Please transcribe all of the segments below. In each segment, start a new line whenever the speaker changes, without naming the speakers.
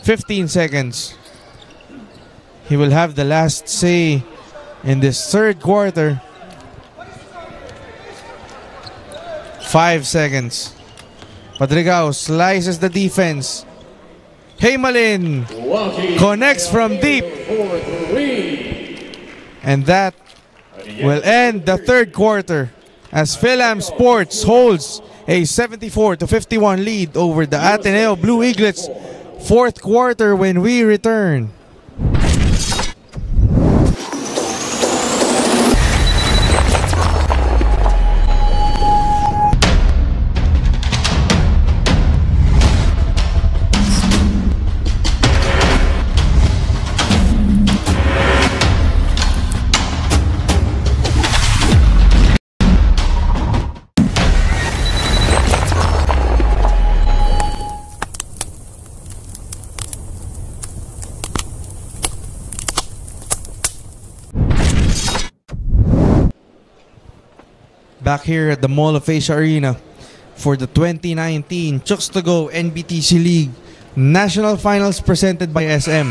15 seconds. He will have the last say in this third quarter. 5 seconds. Padrigao slices the defense. Haymalin connects from deep. And that will end the third quarter as Pelham Sports holds a 74-51 lead over the Ateneo Blue Eaglets. Fourth quarter when we return. Back here at the Mall of Asia Arena for the 2019 Chooks-To-Go NBTC League National Finals presented by SM.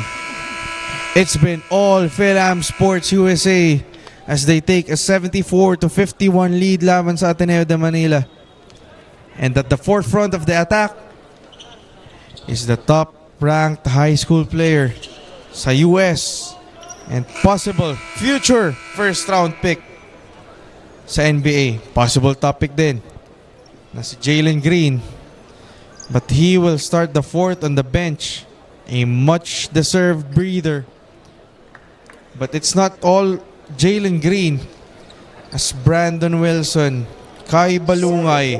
It's been all Pelham Sports USA as they take a 74-51 lead laban sa Ateneo de Manila. And at the forefront of the attack is the top-ranked high school player sa US and possible future first-round pick sa NBA. Possible topic din na si Jalen Green, but he will start the fourth on the bench. A much deserved breather, but it's not all Jalen Green as Brandon Wilson, Kai Balungay,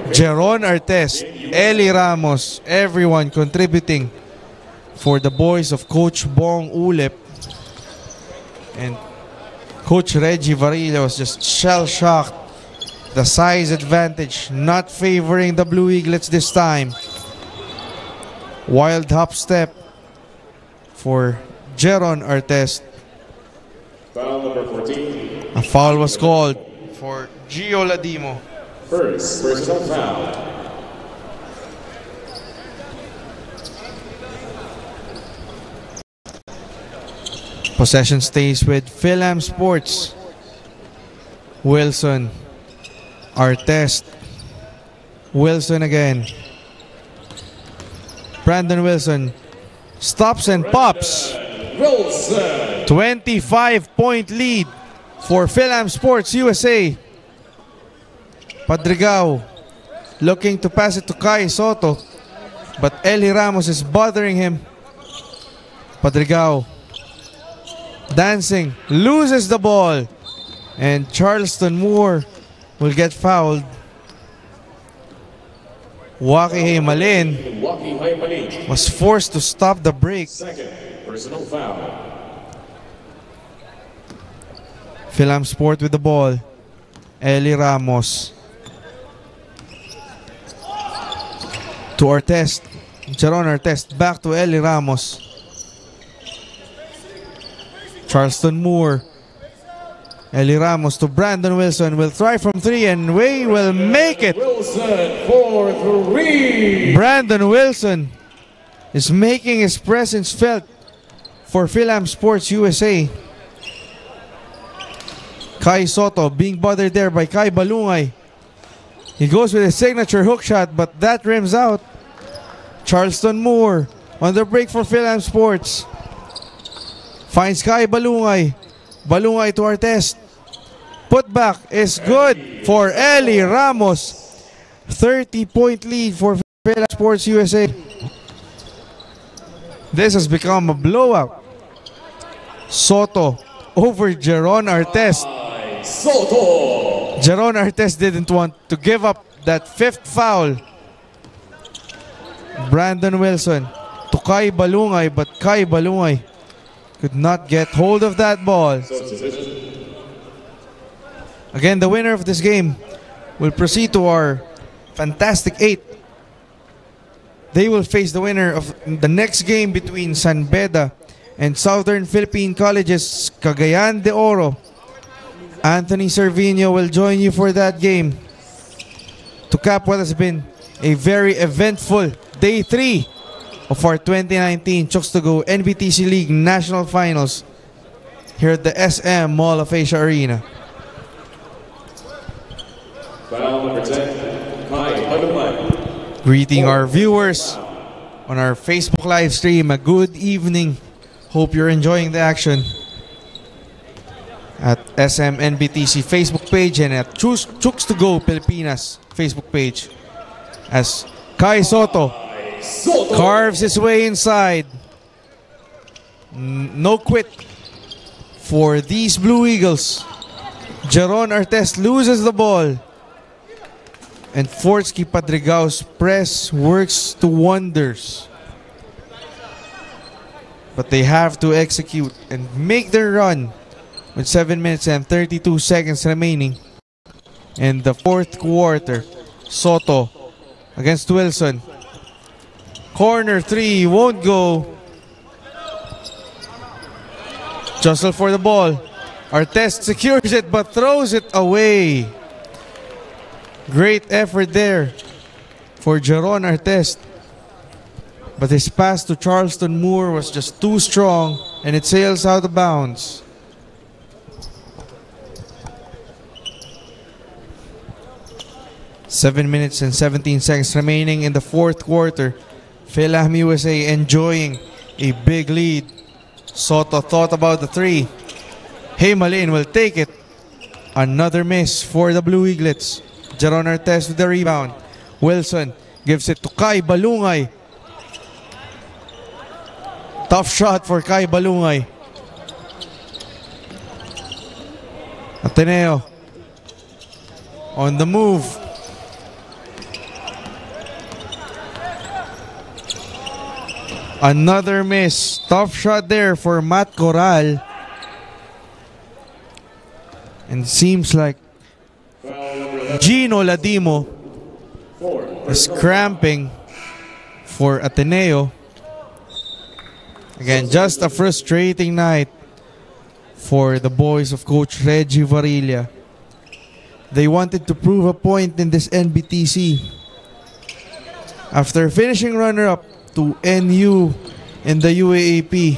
Jeron Artes, Eli Ramos, everyone contributing for the boys of Coach Bong Ulep. And Coach Reggie Varilla was just shell-shocked. The size advantage not favoring the Blue Eaglets this time. Wild hop step for Jeron Artes.
Foul number 14.
A foul was called for Gio Ladimo.
First personal foul.
Possession stays with Pelham Sports. Wilson. Artes. Wilson again. Brandon Wilson stops and pops. 25-point lead for Pelham Sports USA. Padrigao looking to pass it to Kai Soto, but Eli Ramos is bothering him. Padrigao dancing, loses the ball, and Charleston Moore will get fouled. Waki Haymalin was forced to stop the break.
Second personal foul.
Pelham Sport with the ball. Eli Ramos to Artes. Jeron Artes back to Eli Ramos. Charleston Moore. Eli Ramos to Brandon Wilson. Will try from three and we will make it.
Wilson for three.
Brandon Wilson is making his presence felt for Pelham Sports USA. Kai Soto being bothered there by Kai Balungay. He goes with a signature hook shot, but that rims out. Charleston Moore on the break for Pelham Sports. Finds Kai Balungay. Balungay to Artes. Putback is good for Eli Ramos. 30-point lead for Pelham Sports USA. This has become a blowout. Soto over Jeron Artes.
Soto.
Jeron Artes didn't want to give up that fifth foul. Brandon Wilson to Kai Balungay, but Kai Balungay could not get hold of that ball. Again, the winner of this game will proceed to our Fantastic Eight. They will face the winner of the next game between San Beda and Southern Philippine Colleges Cagayan de Oro. Anthony Cervinho will join you for that game to cap what has been a very eventful day 3 of our 2019 Chooks-To-Go NBTC League National Finals here at the SM Mall of Asia Arena.
Foul number 10, Kai Pelham.
Greeting our viewers on our Facebook live stream. A good evening. Hope you're enjoying the action at SM NBTC Facebook page and at Chooks-To-Go Pilipinas Facebook page, as Kai Soto carves his way inside. No quit for these Blue Eagles. Jeron Artes loses the ball, and Fortsky Padrigao's press works to wonders. But they have to execute and make their run with 7 minutes and 32 seconds remaining in the fourth quarter. Soto against Wilson. Corner three won't go. Jostle for the ball. Artes secures it but throws it away. Great effort there for Jeron Artes. But his pass to Charleston Moore was just too strong and it sails out of bounds. Seven minutes and 17 seconds remaining in the fourth quarter. Pelham USA enjoying a big lead. Soto thought about the three. Heymalin will take it. Another miss for the Blue Eaglets. Jeron Artes with the rebound. Wilson gives it to Kai Balungay. Tough shot for Kai Balungay. Ateneo on the move. Another miss. Tough shot there for Matt Corral. And seems like Gino Ladimo is cramping for Ateneo. Again, just a frustrating night for the boys of Coach Reggie Varilla. They wanted to prove a point in this NBTC. After finishing runner-up to NU in the UAAP,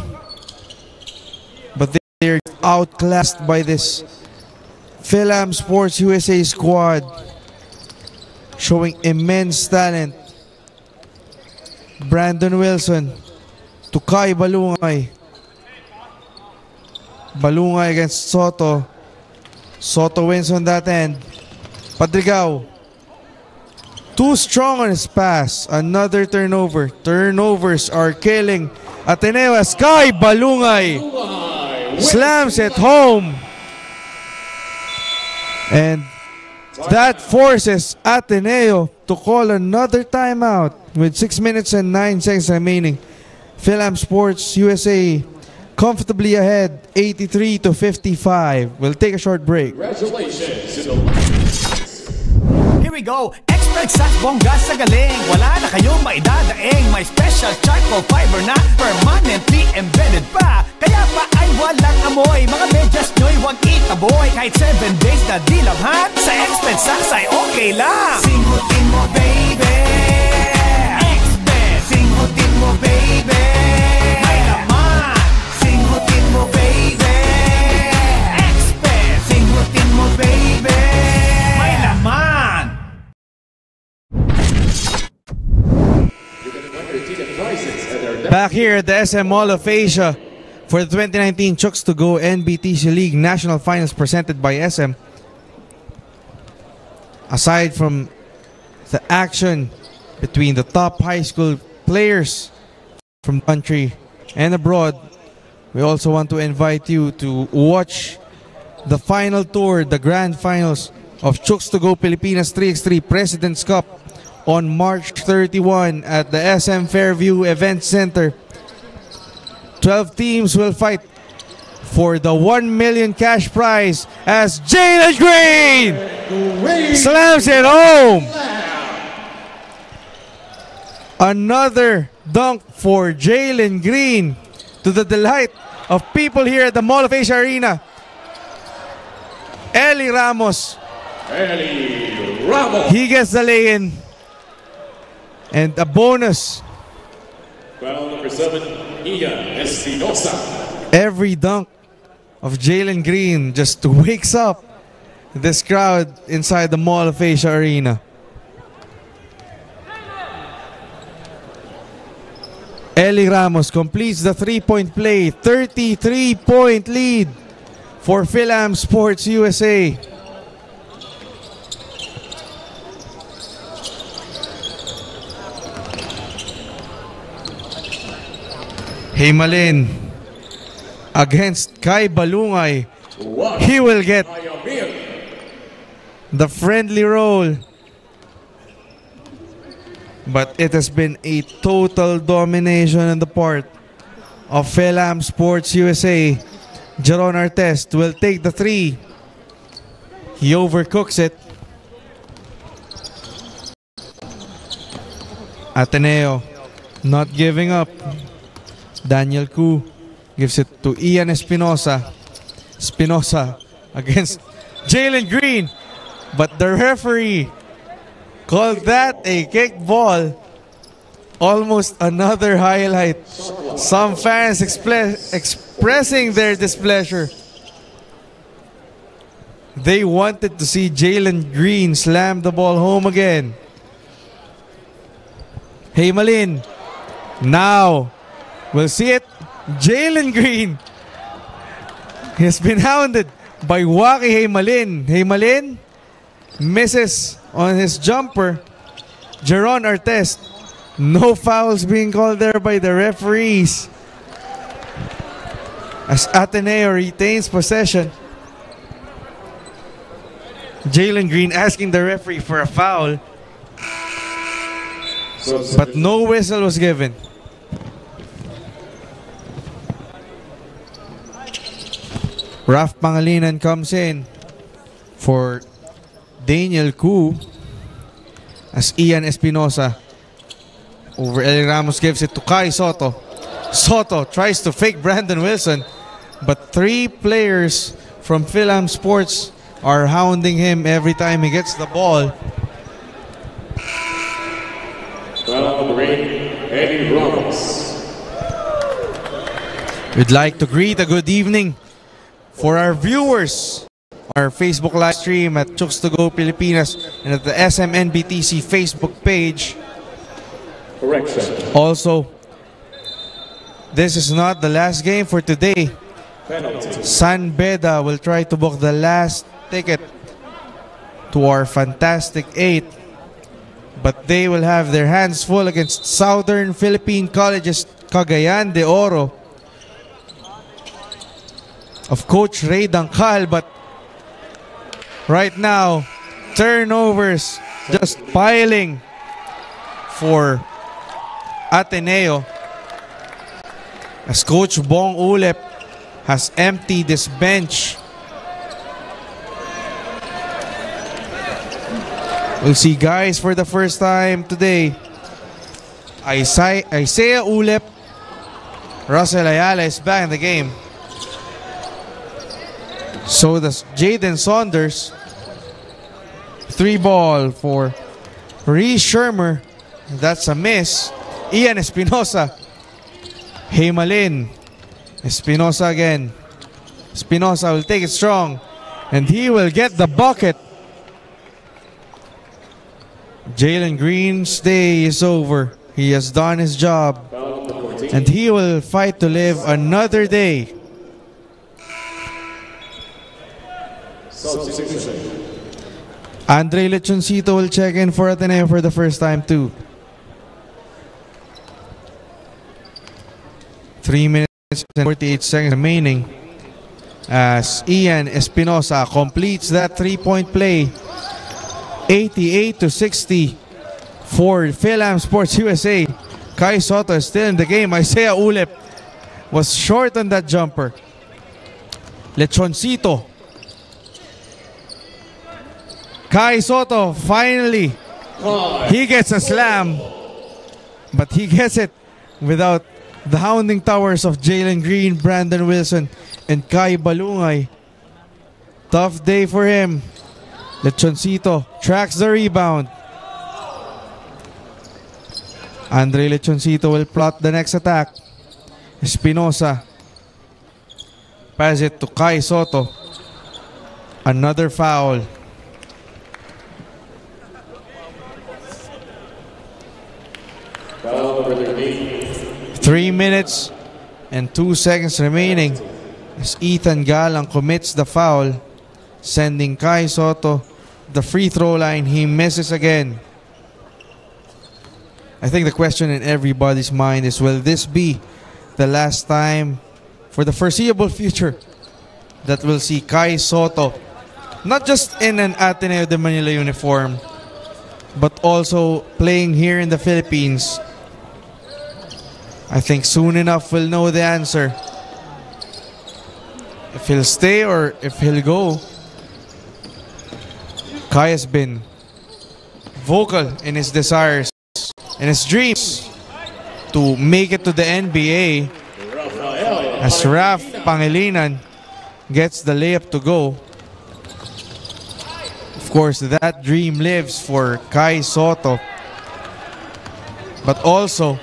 but they're outclassed by this Pelham Sports USA squad, showing immense talent. Brandon Wilson to Kai Balungay. Balungay against Soto. Soto wins on that end. Padrigao too strong on his pass. Another turnover. Turnovers are killing Ateneo as Kai Balungay slams it home. And that forces Ateneo to call another timeout with 6 minutes and 9 seconds remaining. Pelham Sports USA comfortably ahead, 83-55. We'll take a short break.
Congratulations.
Here we go. Express bongga sa galing. Wala na kayong maidadaing. May special charcoal fiber na permanently embedded pa. Kaya pa ay walang amoy. Mga medyas nyo'y wag itaboy. Kahit 7 days na dilabhan, sa Express ay okay lang. Singutin mo baby. Express. Singutin mo baby. May laman. Singutin mo baby. Express. Singutin mo baby. May laman.
Back here at the SM Mall of Asia for the 2019 Chooks-To-Go NBTC League National Finals presented by SM. Aside from the action between the top high school players from the country and abroad, we also want to invite you to watch the final tour, the grand finals of Chooks-To-Go Pilipinas 3x3 President's Cup on March 31 at the SM Fairview Event Center. 12 teams will fight for the 1 million cash prize as Jalen Green slams it home. Another dunk for Jalen Green, to the delight of people here at the Mall of Asia Arena. Eli Ramos. He gets the lay-in. And a bonus
Foul number 7, Ian Espinosa.
Every dunk of Jalen Green just wakes up this crowd inside the Mall of Asia Arena. Eli Ramos completes the three-point play. 33-point lead for Pelham Sports USA. Himalin against Kai Balungay. He will get the friendly roll. But it has been a total domination on the part of Pelham Sports USA. Jeron Artest will take the three. He overcooks it. Ateneo not giving up. Daniel Koo gives it to Ian Espinosa. Espinosa against Jalen Green. But the referee called that a kick ball. Almost another highlight. Some fans expressing their displeasure. They wanted to see Jalen Green slam the ball home again. Himalin. Now, we'll see it. Jalen Green. He's been hounded by Waki Himalin. Himalin misses on his jumper. Jeron Artest. No fouls being called there by the referees. As Ateneo retains possession. Jalen Green asking the referee for a foul. But no whistle was given. Raf Pangalinan comes in for Daniel Koo as Ian Espinosa over El Ramos gives it to Kai Soto. Soto tries to fake Brandon Wilson, but three players from Pelham Sports are hounding him every time he gets the ball.
Foul number 8, Eddie Ramos.
We'd like to greet a good evening for our viewers on our Facebook live stream at Chooks-To-Go Pilipinas and at the NBTC Facebook page.
Correction.
Also, this is not the last game for today.
Penalty.
San Beda will try to book the last ticket to our Fantastic 8, but they will have their hands full against Southern Philippine College's Cagayan de Oro of Coach Ray Dangkal. But right now, turnovers just piling for Ateneo as Coach Bong Ulep has emptied this bench. We'll see guys for the first time today. Isaiah Ulep, Russell Ayala is back in the game. So does Jaden Saunders. 3-ball for Reese Shermer. That's a miss. Ian Espinosa. Himalin. Espinosa again. Espinosa will take it strong. And he will get the bucket. Jalen Green's day is over. He has done his job. And he will fight to live another day. Andre Lechoncito will check in for Ateneo for the first time too. 3 minutes and 48 seconds remaining as Ian Espinosa completes that three-point play. 88-60 for Pelham Sports USA. Kai Soto is still in the game. Isaiah Ulep was short on that jumper. Lechoncito. Kai Soto finally, he gets a slam, but he gets it without the hounding towers of Jalen Green, Brandon Wilson, and Kai Balungay. Tough day for him. Lechoncito tracks the rebound. Andre Lechoncito will plot the next attack. Espinosa. Pass it to Kai Soto. Another foul.
Foul number 13.
3 minutes and 2 seconds remaining as Ethan Galang commits the foul, sending Kai Soto the free throw line. He misses again. I think the question in everybody's mind is, will this be the last time for the foreseeable future that we'll see Kai Soto not just in an Ateneo de Manila uniform but also playing here in the Philippines? I think soon enough we'll know the answer. If he'll stay or if he'll go. Kai has been vocal in his desires and his dreams to make it to the NBA as Raf Pangilinan gets the layup to go. Of course, that dream lives for Kai Soto. But also,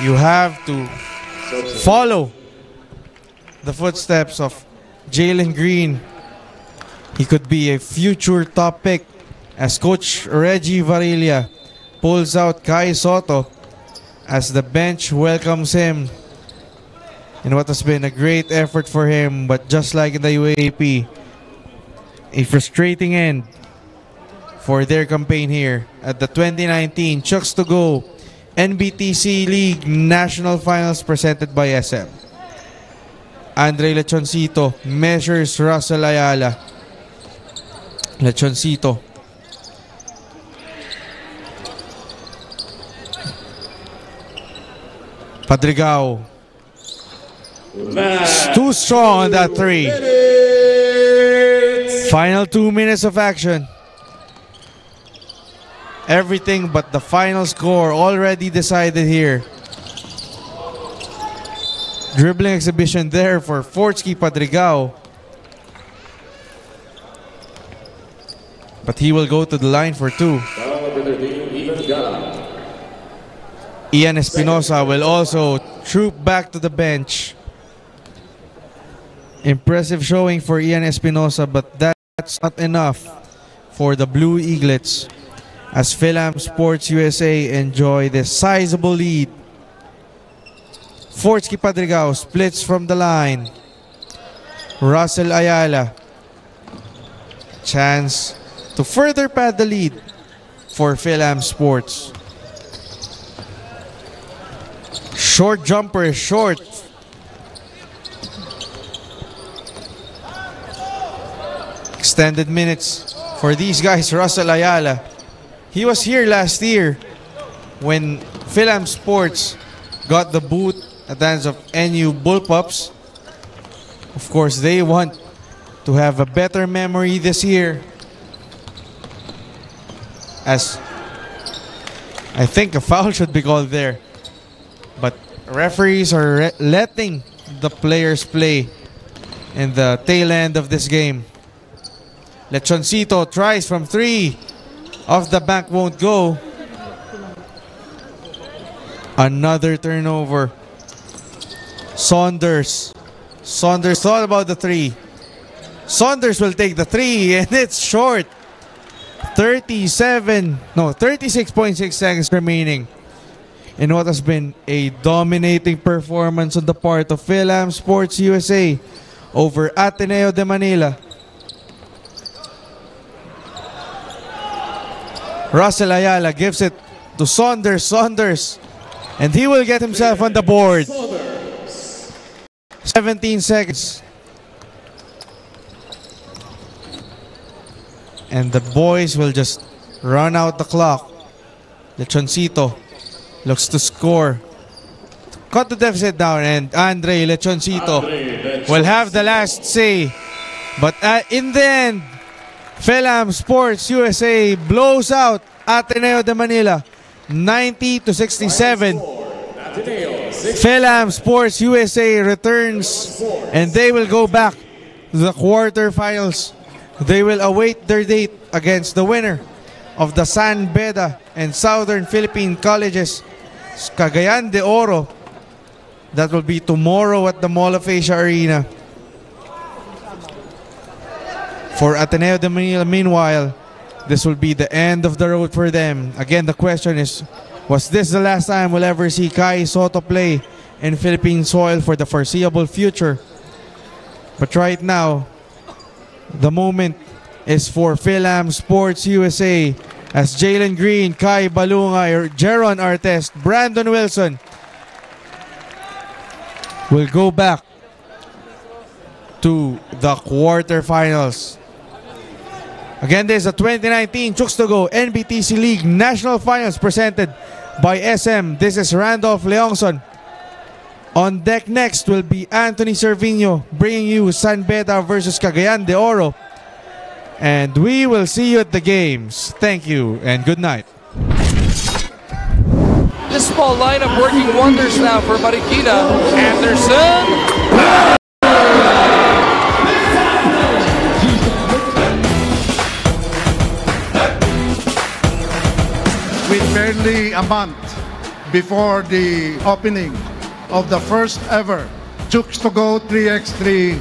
you have to follow the footsteps of Jalen Green. He could be a future top pick as Coach Reggie Varilla pulls out Kai Soto as the bench welcomes him in what has been a great effort for him. But just like in the UAP, a frustrating end for their campaign here at the 2019 Chooks-To-Go NBTC League National Finals presented by SM. Andre Lechoncito measures Russell Ayala. Lechoncito. Padrigao. Too strong on that three. Final 2 minutes of action. Everything but the final score already decided here. Dribbling exhibition there for Fortsky Padrigao. But he will go to the line for two. Ian Espinosa will also troop back to the bench. Impressive showing for Ian Espinosa, but that's not enough for the Blue Eaglets as Pelham Sports USA enjoy this sizable lead. Fortsky Padrigao splits from the line. Russell Ayala. Chance to further pad the lead for Pelham Sports. Short jumper is short. Extended minutes for these guys. Russell Ayala. He was here last year when Pelham Sports got the boot at the hands of NU Bullpups. Of course, they want to have a better memory this year, as I think a foul should be called there. But referees are letting the players play in the tail end of this game. Lechoncito tries from three. Off the back, won't go. Another turnover. Saunders. Saunders thought about the three. Saunders will take the three, and it's short. 36.6 seconds remaining in what has been a dominating performance on the part of Pelham Sports USA over Ateneo de Manila. Russell Ayala gives it to Saunders. Saunders. And he will get himself on the board. 17 seconds. And the boys will just run out the clock. Lechoncito looks to score. Cut the deficit down, and Andre Lechoncito will have the last say. But in the end, Pelham Sports USA blows out Ateneo de Manila 90-67. Pelham Sports USA returns, and they will go back to the quarterfinals. They will await their date against the winner of the San Beda and Southern Philippine Colleges, Cagayan de Oro. That will be tomorrow at the Mall of Asia Arena. For Ateneo de Manila, meanwhile, this will be the end of the road for them. Again, the question is, was this the last time we'll ever see Kai Soto play in Philippine soil for the foreseeable future? But right now, the moment is for Pelham Sports USA as Jalen Green, Kai Balungay, Jeron Artest, Brandon Wilson will go back to the quarterfinals. Again, this is the 2019 Chooks-To-Go NBTC League National Finals presented by SM. This is Randolph Leongson. On deck next will be Anthony Cerviño bringing you San Beda versus Cagayan de Oro. And we will see you at the games. Thank you and good night.
This small lineup working wonders now for Marikina. Anderson.
With barely a month before the opening of the first ever Chooks-To-Go 3x3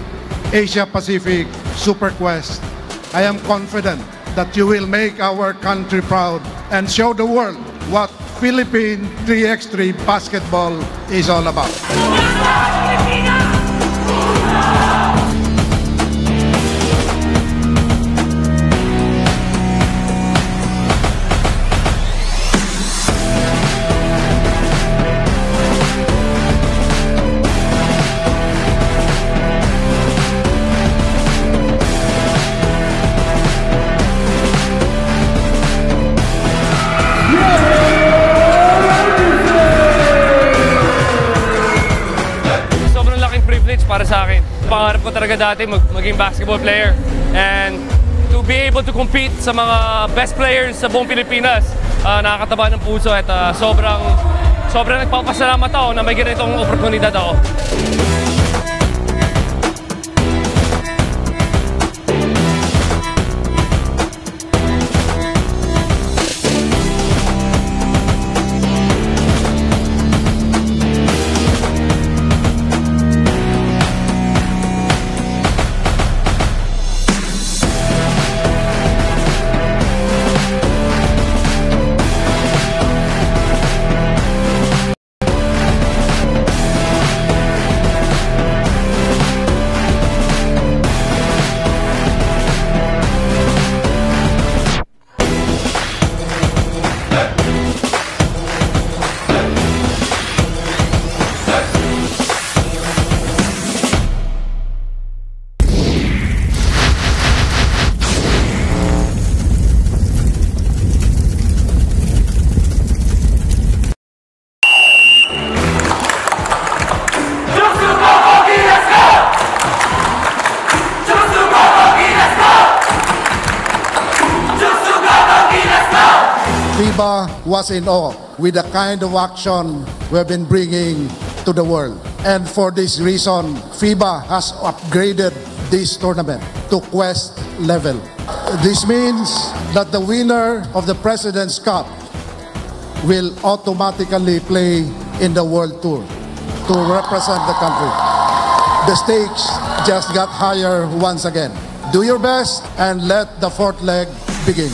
Asia Pacific Super Quest, I am confident that you will make our country proud and show the world what Philippine 3x3 basketball is all about.
Para sa akin, pangarap ko talaga dati maging basketball player, and to be able to compete sa mga best players sa buong Pilipinas, nakakataba ng puso at sobrang nagpapasalamat ako na may ganitong oportunidad ako.
FIBA was in awe with the kind of action we've been bringing to the world. And for this reason, FIBA has upgraded this tournament to Quest level. This means that the winner of the President's Cup will automatically play in the World Tour to represent the country. The stakes just got higher once again. Do your best and let the fourth leg begin.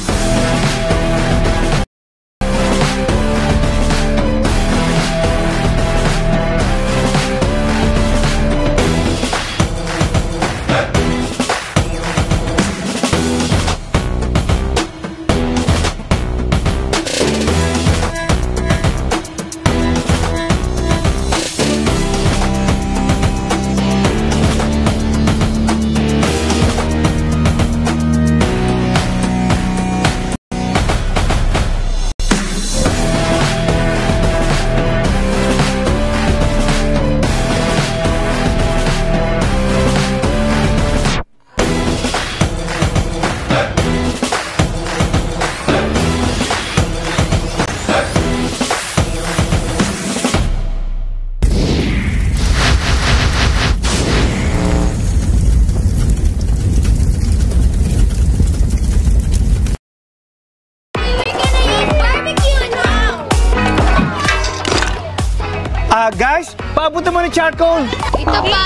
Guys, paabot naman ng charcoal.
Ito pa.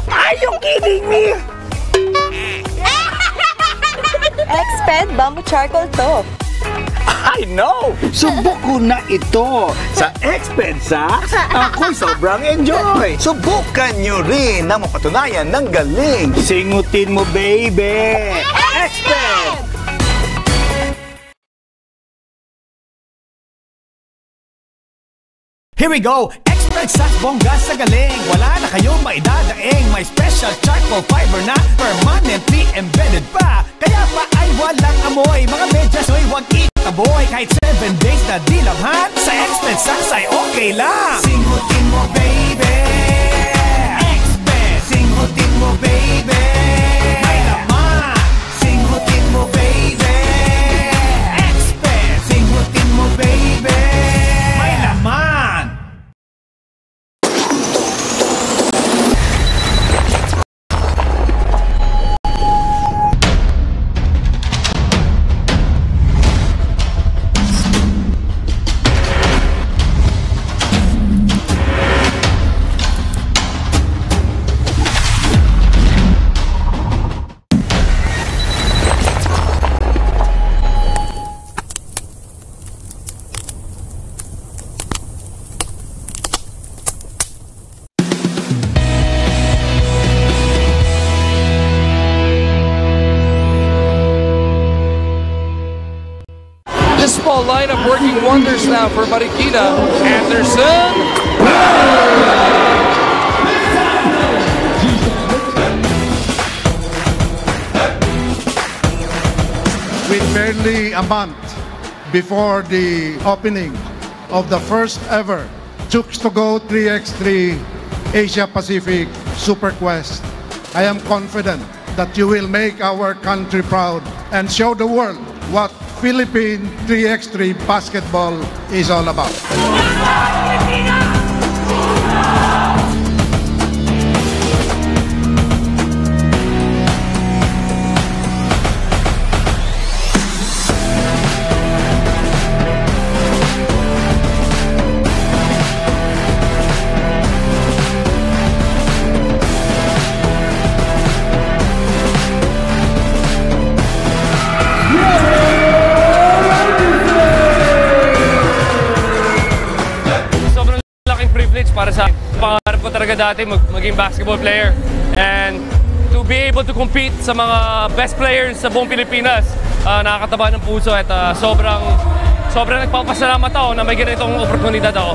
Are you kidding me?
Exped bamboo charcoal to.
I know! Subok ko na ito sa Expensa. Ako'y sobrang enjoy. Subukan nyo rin na mapatunayan ng galing. Singutin mo, baby! Exped! Here we go! Expert sa bongga sa galing. Wala na kayong maidadaing. May special charcoal fiber na permanently embedded pa. Kaya pa ay walang amoy. Mga medyas ay huwag itaboy. Kahit 7 days na dilamhan, sa Expert Sacks ay okay lang. Singutin mo, baby! Expert! Singutin mo, baby! May laman! Singutin mo, baby! Expert! Singutin mo, baby! May laman!
Small lineup working wonders now for Marikina. Anderson.
With barely a month before the opening of the first ever Chooks-To-Go 3x3 Asia Pacific Super Quest, I am confident that you will make our country proud and show the world what Philippine 3x3 basketball is all about.
Para sa pangarap ko talaga dati maging basketball player and to be able to compete sa mga best players sa buong Pilipinas, nakakataba ng puso at sobrang nagpapasalamat ako na may ganitong oportunidad ako.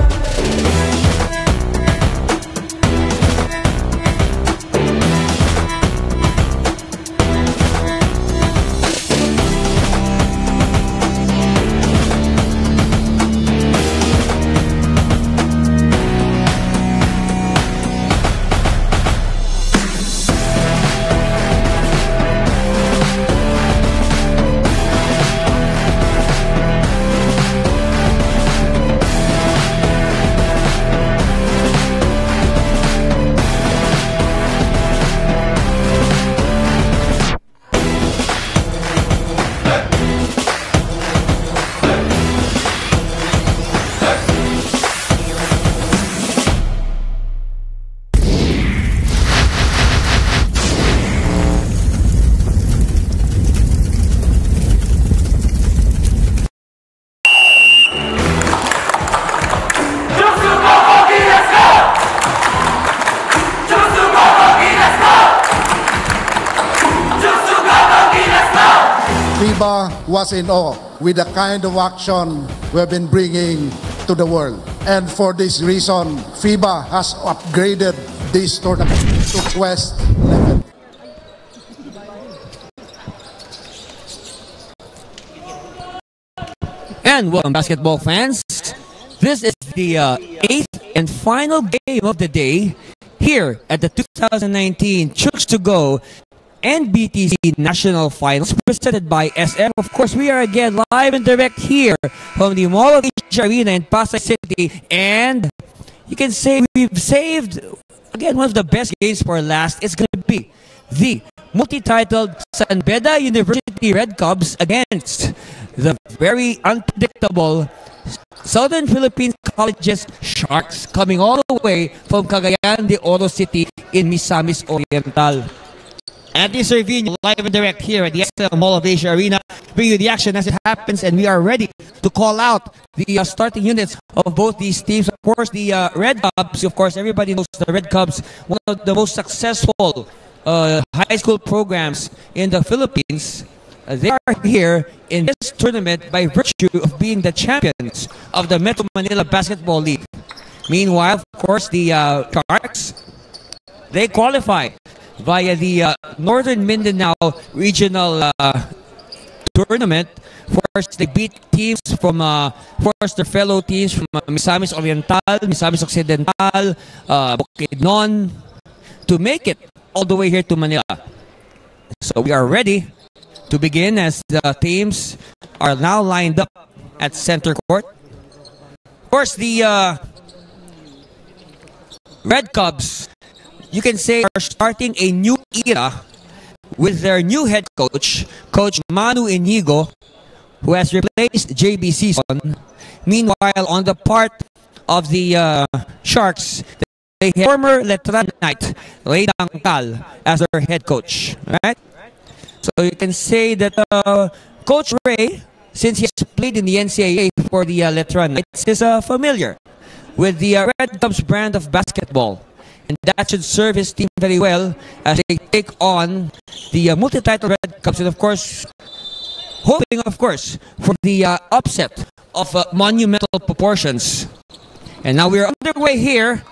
FIBA was in awe with the kind of action we've been bringing to the world. And for this reason, FIBA has upgraded this tournament to Quest level.
And welcome, basketball fans. This is the 8th and final game of the day here at the 2019 Chooks-To-Go NBTC National Finals presented by SM. Of course, we are again live and direct here from the Multimedia Arena in Pasay City. And you can say we've saved, again, one of the best games for last. It's going to be the multi-titled Beda University Red Cubs against the very unpredictable Southern Philippines Colleges Sharks, coming all the way from Cagayan de Oro City in Misamis Oriental. And this review live and direct here at the Mall of Asia Arena, bring you the action as it happens, and we are ready to call out the starting units of both these teams. Of course, the Red Cubs, of course, everybody knows the Red Cubs, one of the most successful high school programs in the Philippines. They are here in this tournament by virtue of being the champions of the Metro Manila Basketball League. Meanwhile, of course, the Sharks, they qualify via the Northern Mindanao Regional Tournament. First, they beat teams from, first their fellow teams from Misamis Oriental, Misamis Occidental, Bukidnon, to make it all the way here to Manila. So we are ready to begin as the teams are now lined up at center court. Of course, the Red Cubs, you can say, are starting a new era with their new head coach, Coach Manu Inigo, who has replaced JB Season. Meanwhile, on the part of the Sharks, they have former Letran Knight, Ray Dangkal, as their head coach. Right? So you can say that Coach Ray, since he has played in the NCAA for the Letran Knights, is familiar with the Red Cubs brand of basketball. And that should serve his team very well as they take on the multi-title Red Cubs, and of course, hoping, of course, for the upset of monumental proportions. And now we are underway here.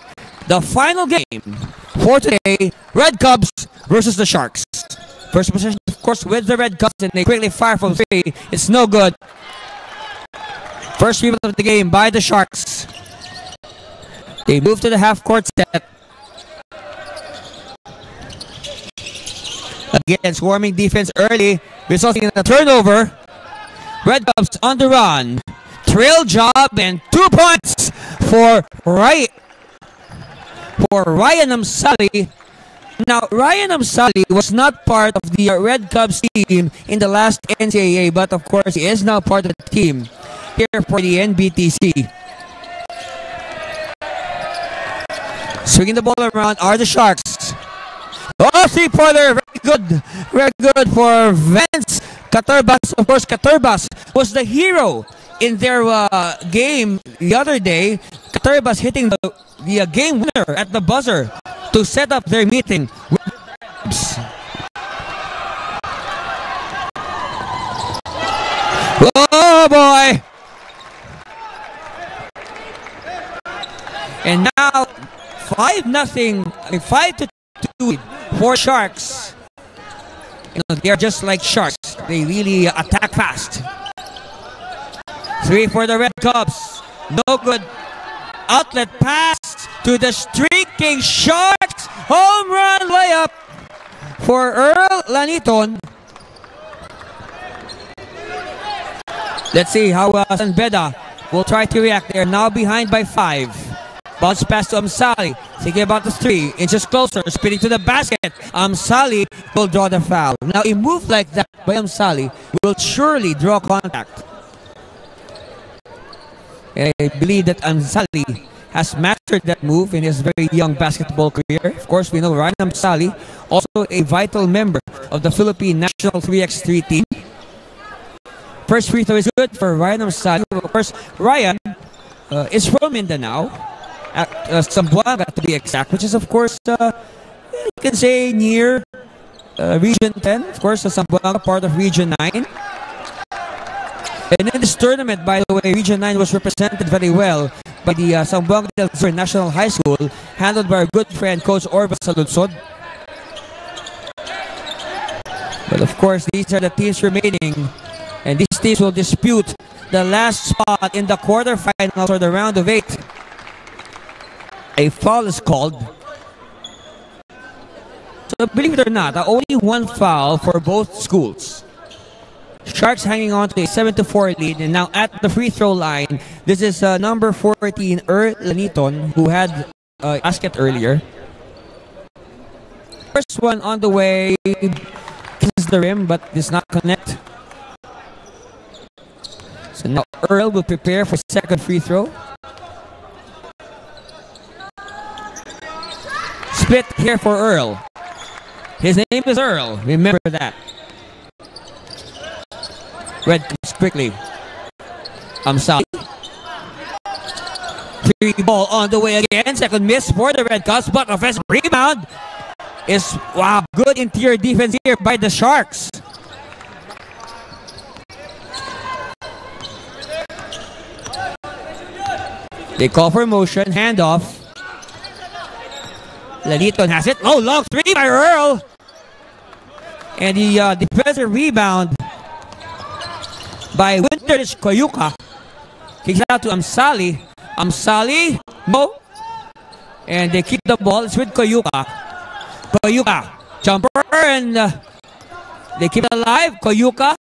The final game for today, Red Cubs versus the Sharks. First possession, of course, with the Red Cubs, and they quickly fire from three. It's no good. First rebound of the game by the Sharks. They move to the half-court set. Again, swarming defense early, resulting in a turnover. Red Cubs on the run. Trail job and 2 points for Ryan Amsali. Now, Ryan Amsali was not part of the Red Cubs team in the last NCAA, but of course, he is now part of the team here for the NBTC. Swinging the ball around are the Sharks. Oh, three-pointer, very good for Vance Caturbas. Of course, Caturbas was the hero in their game the other day. Caturbas hitting the game winner at the buzzer to set up their meeting. Oh boy! And now 5-2 for Sharks. You know, they are just like Sharks. They really attack fast. 3 for the Red Cubs. No good. Outlet pass to the streaking Sharks. Home run layup for Earl Laniton. Let's see how Beda will try to react. They are now behind by 5. Bounce pass to Amsali. Thinking about the 3. Inches closer. Spinning to the basket. Amsali will draw the foul. Now, a move like that by Amsali will surely draw contact. And I believe that Amsali has mastered that move in his very young basketball career. Of course, we know Ryan Amsali, also a vital member of the Philippine national 3x3 team. First free throw is good for Ryan Amsali. Of course, Ryan is from Mindanao. Zamboanga to be exact, which is of course you can say near Region 10, of course Zamboanga part of Region 9. And in this tournament, by the way, Region 9 was represented very well by the Zamboanga del Sur National High School, handled by our good friend Coach Orva Saludsod. But of course, these are the teams remaining, and these teams will dispute the last spot in the quarterfinals or the round of 8. A foul is called. So believe it or not, only one foul for both schools. Sharks hanging on to a 7-4 lead, and now at the free throw line, this is number 14, Earl Laniton, who had basket earlier. First one on the way, kisses the rim but does not connect. So now Earl will prepare for second free throw. Split here for Earl. His name is Earl. Remember that. Red comes quickly. Sorry. Three ball on the way again. Second miss for the Red Cups, but offensive rebound is, wow, good interior defense here by the Sharks. They call for motion, handoff. Laliton has it. Oh, long three by Earl. And the defensive rebound by Winters Koyuka. Kicks out to Amsali. Amsali, no. And they keep the ball. It's with Koyuka. Koyuka, jumper, and they keep it alive. Koyuka.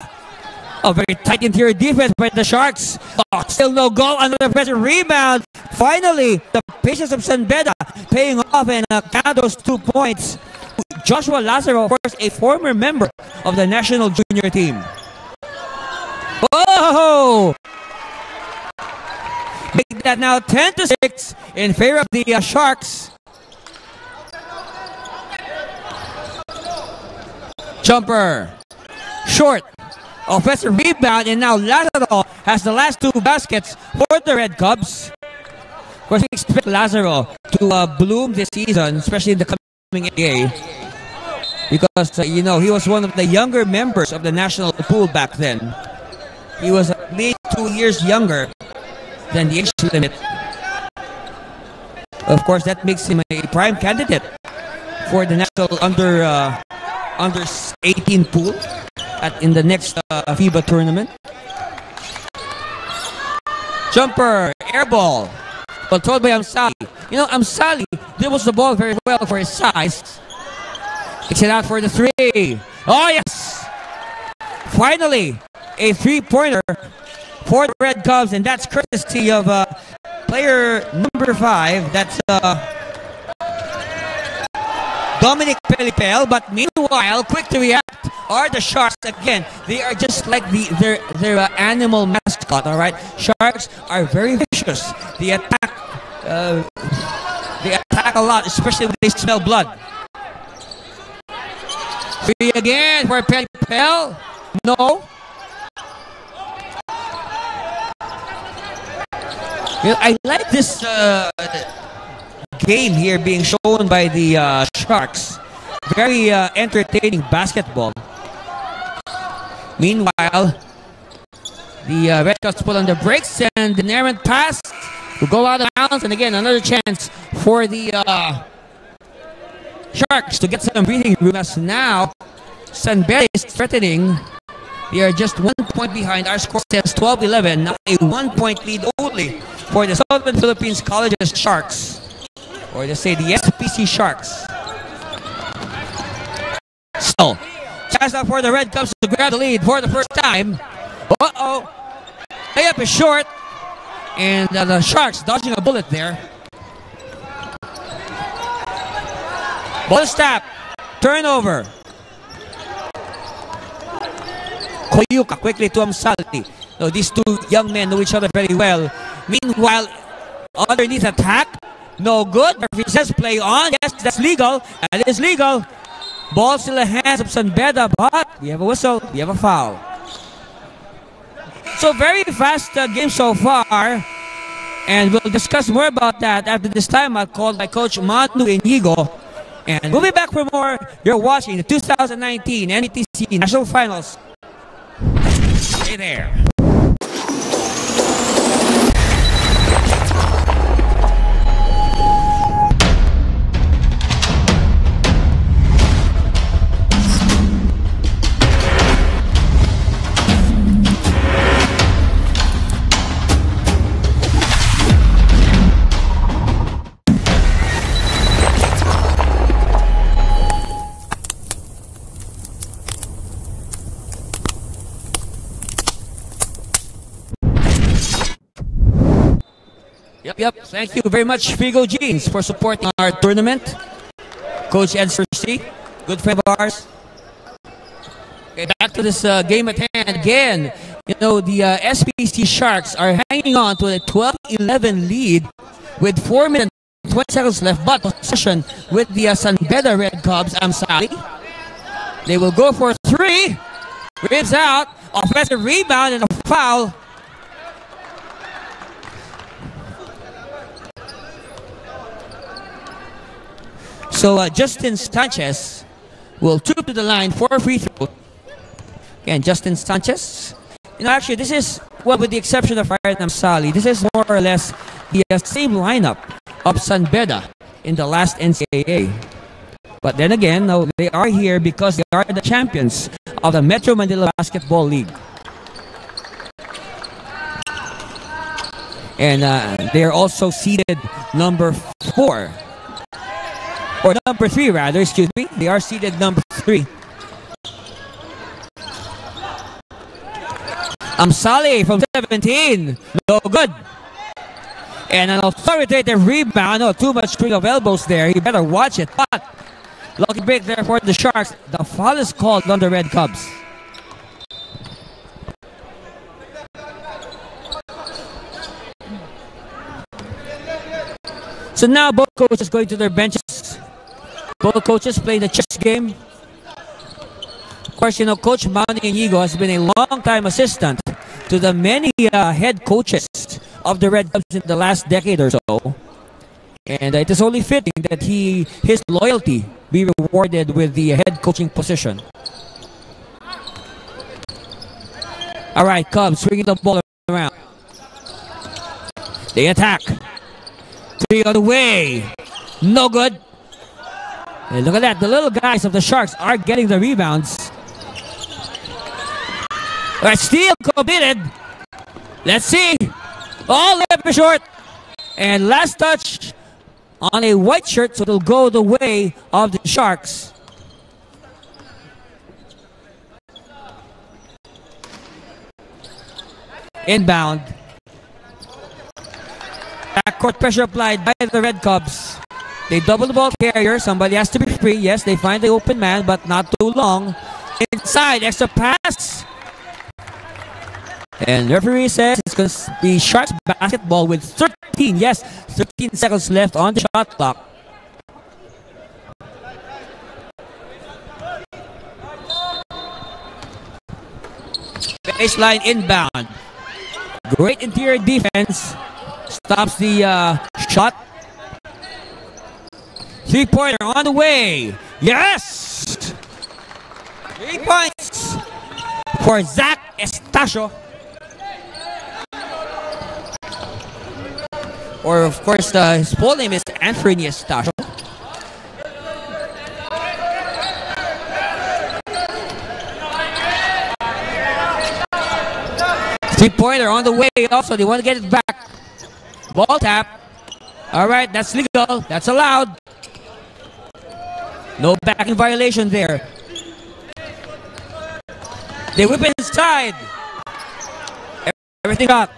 A very tight interior defense by the Sharks. Oh, still no goal. Another pressure rebound. Finally, the patience of San Beda paying off and count those 2 points. Joshua Lazaro, of course, a former member of the national junior team. Whoa! Make that now 10-6 in favor of the Sharks. Jumper. Short. Offensive rebound, and now Lazaro has the last 2 baskets for the Red Cubs. Of course, we expect Lazaro to bloom this season, especially in the coming NBA. Because, you know, he was one of the younger members of the national pool back then. He was maybe 2 years younger than the age limit. Of course, that makes him a prime candidate for the national under 18 pool in the next FIBA tournament. Jumper, air ball, controlled by Amsali. You know, Amsali dribbles the ball very well for his size. Kicks it out for the 3. Oh yes! Finally, a 3-pointer for the Red Cubs, and that's courtesy of player number 5. That's Dominic Pelipel. But meanwhile, quick to react are the Sharks. Again, they are just like their animal mascot. All right, Sharks are very vicious. They attack. They attack a lot, especially when they smell blood. 3 again for Pelipel. No. You know, I like this game here being shown by the Sharks. Very entertaining basketball. Meanwhile, the Red Cups put on the brakes, and an errant pass will go out of bounds. And again, another chance for the Sharks to get some breathing room, as now San Beda is threatening. They are just 1 point behind. Our score says 12-11. Now a 1-point lead only for the Southern Philippines Colleges Sharks. Or they say the SPC Sharks. So, chance out for the Red Cubs to grab the lead for the first time. Uh-oh. Layup is short. And the Sharks dodging a bullet there. Ball stop. Turnover. Koyuka quickly to Amsali. So these 2 young men know each other very well. Meanwhile, underneath attack. No good. Referee says play on. Yes, that's legal. That is legal. Ball still in the hands of San Beda, but we have a whistle. We have a foul. So very fast game so far. And we'll discuss more about that after this time called by Coach Manu Inigo. And we'll be back for more. You're watching the 2019 NBTC National Finals. Stay there. Yep. Thank you very much, Figo Jeans, for supporting our tournament. Coach Ed Cersei, good friend of ours. Okay, back to this game at hand again. You know, the SPC Sharks are hanging on to a 12-11 lead with 4 minutes and 20 seconds left, but possession with the Beda Red Cubs. Sally. They will go for 3. Ribs out. Offensive rebound and a foul. So Justin Sanchez will troop to the line for a free throw. Again, Justin Sanchez. You know, actually, this is, well, with the exception of Fire Sally, this is more or less the same lineup of San Beda in the last NCAA. But then again, now they are here because they are the champions of the Metro Manila Basketball League. And they are also seeded number 4. Or number 3 rather, excuse me. They are seeded number 3. Amsali from 17. No good. And an authoritative rebound. Oh, too much string of elbows there. You better watch it. But lucky break there for the Sharks. The foul is called on the Red Cubs. So now both coaches going to their benches. Both coaches play the chess game. Of course, you know, Coach Manny Inigo has been a long-time assistant to the many head coaches of the Red Cubs in the last decade or so. And it is only fitting that his loyalty be rewarded with the head coaching position. All right, Cubs swinging the ball around. They attack. 3 on the way. No good. And look at that. The little guys of the Sharks are getting the rebounds. All right, steal completed. Let's see. Oh, left short. And last touch on a white shirt, so it'll go the way of the Sharks. Inbound. Backcourt pressure applied by the Red Cubs. They double the ball carrier. Somebody has to be free. Yes, they find the open man, but not too long. Inside, extra pass. And referee says it's going to be Sharks basketball with 13 seconds left on the shot clock. Baseline inbound. Great interior defense. Stops the shot. 3-pointer on the way. Yes! 3 points for Zach Estacio. Or, of course, his full name is Anthony Estacio. Three-pointer on the way also. They want to get it back. Ball tap. All right, that's legal. That's allowed. No backing violation there. They whip it inside. Everything up.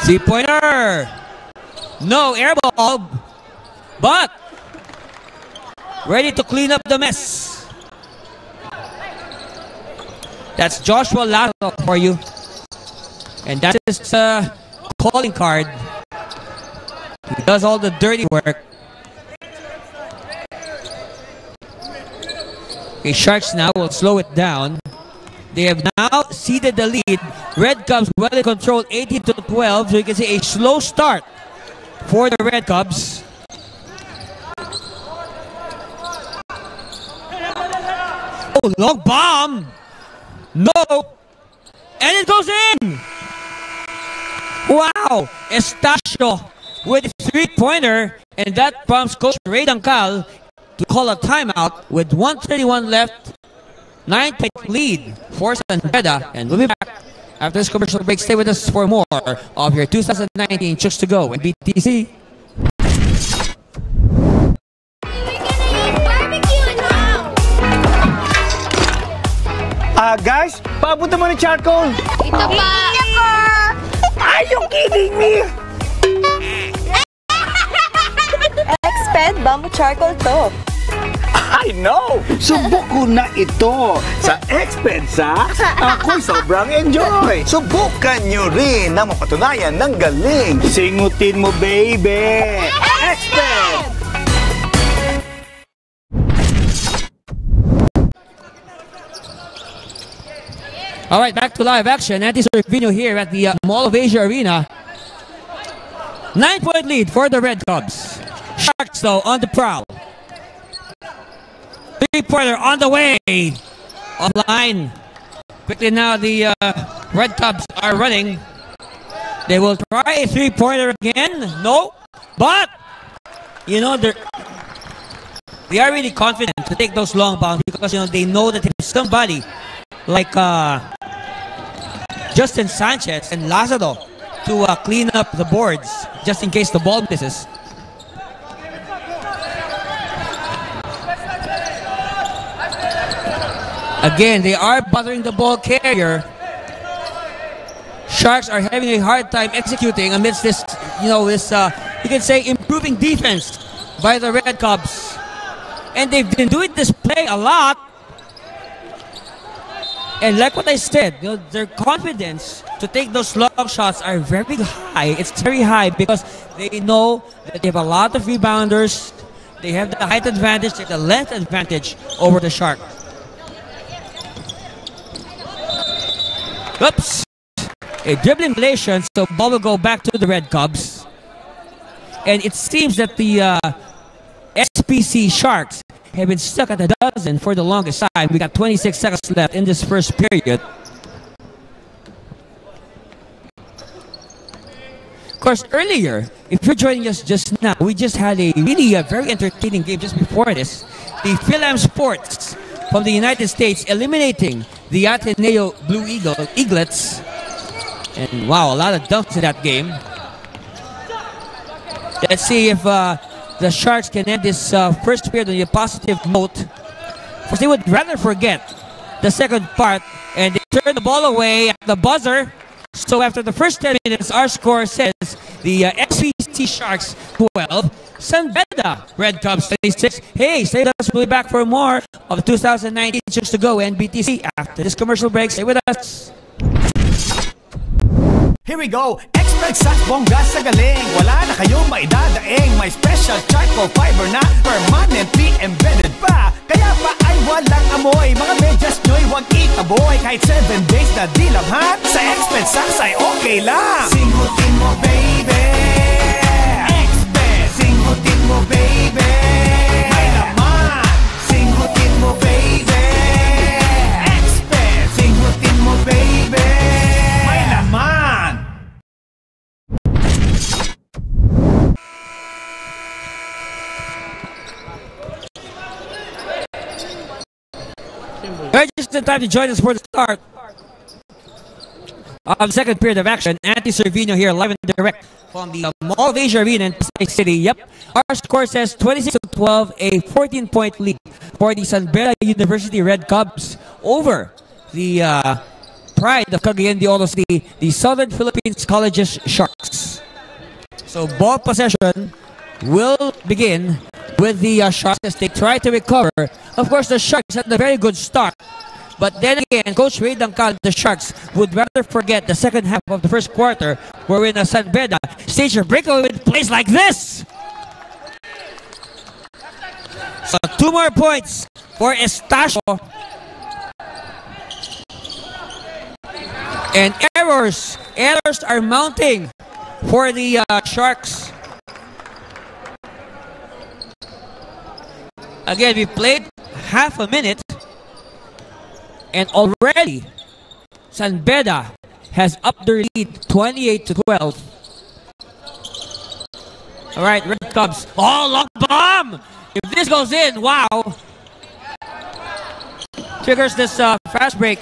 Three-pointer. No air ball. But ready to clean up the mess. That's Joshua Lato for you. And that is calling card. He does all the dirty work. Okay, Sharks now will slow it down. They have now ceded the lead. Red Cubs well in control, 18-12. So you can see a slow start for the Red Cubs. Oh, long bomb. No. And it goes in. Wow. Estacio with a three-pointer. And that prompts Coach Ray Dancal to call a timeout with 1:31 left. 9-point lead for San Beda. And we'll be back after this commercial break. Stay with us for more of your 2019 Chooks-To-Go NBTC.
Guys, paabot naman ng charcoal.
Ito pa.
Are you kidding me?
Exped Bamboo Charcoal to.
I know! Subok ko na ito sa Expensa. Ako'y sobrang enjoy. Subukan nyo rin na mapatunayan ng galing. Singutin mo, baby! Expense!
All right, back to live action. Andy Servino here at the Mall of Asia Arena. 9-point lead for the Red Cubs. Sharks, though, on the prowl. Three-pointer on the way. Offline. Quickly now, the Red Cubs are running. They will try a three-pointer again. No. But, you know, they are really confident to take those long bounds because, you know, they know that if somebody like Justin Sanchez and Lazaro to clean up the boards just in case the ball misses. Again, they are bothering the ball carrier. Sharks are having a hard time executing amidst this, you know, this, you can say, improving defense by the Red Cubs. And they've been doing this play a lot. And like what I said, you know, their confidence to take those long shots are very high. It's very high because they know that they have a lot of rebounders. They have the height advantage, they have the length advantage over the Shark. Oops. A dribbling violation, so ball will go back to the Red Cubs. And it seems that the SPC Sharks have been stuck at a dozen for the longest time. We got 26 seconds left in this first period. Of course, earlier, if you're joining us just now, we just had a really very entertaining game just before this. The Pelham Sports from the United States eliminating the Ateneo Blue Eaglets. And wow, a lot of dunks in that game. Let's see if the Sharks can end this first period on a positive note. Because they would rather forget the second part and they turn the ball away at the buzzer. So after the first 10 minutes, our score says the SPC Sharks 12, San Beda Red Cubs 26. Hey, stay with us. We'll be back for more of the 2019 Chooks-To-Go NBTC after this commercial break. Stay with us.
Here we go! Expert sa bongga sa galing. Wala na kayong maidadaing. May special charcoal fiber na permanently embedded pa. Kaya pa ay walang amoy. Mga medyas nyo'y huwag itaboy. Kahit 7 days na dilamhan, sa Expert Saks ay okay lang. Singutin mo, baby. Expert. Singutin mo, baby. May laman. Singutin mo, baby. Expert. Singutin mo, baby. May laman.
Just in time to join us for the start of the second period of action. Andy Servino here live and direct from the Mall of Asia Arena in Pasay City. Yep, our score says 26-12, a 14-point lead for the San Beda University Red Cubs over the pride of Cagayan de Oro City, the Southern Philippines Colleges Sharks. So ball possession will begin with the Sharks as they try to recover. Of course, the Sharks had a very good start. But then again, Coach Ray Dangcal, the Sharks, would rather forget the second half of the first quarter, wherein San Beda staged a breakaway with plays like this. So 2 more points for Estacio. And errors are mounting for the Sharks. Again, we played half a minute, and already San Beda has upped their lead 28-12. All right, Red Cubs. Oh, long bomb! If this goes in, wow! Triggers this fast break.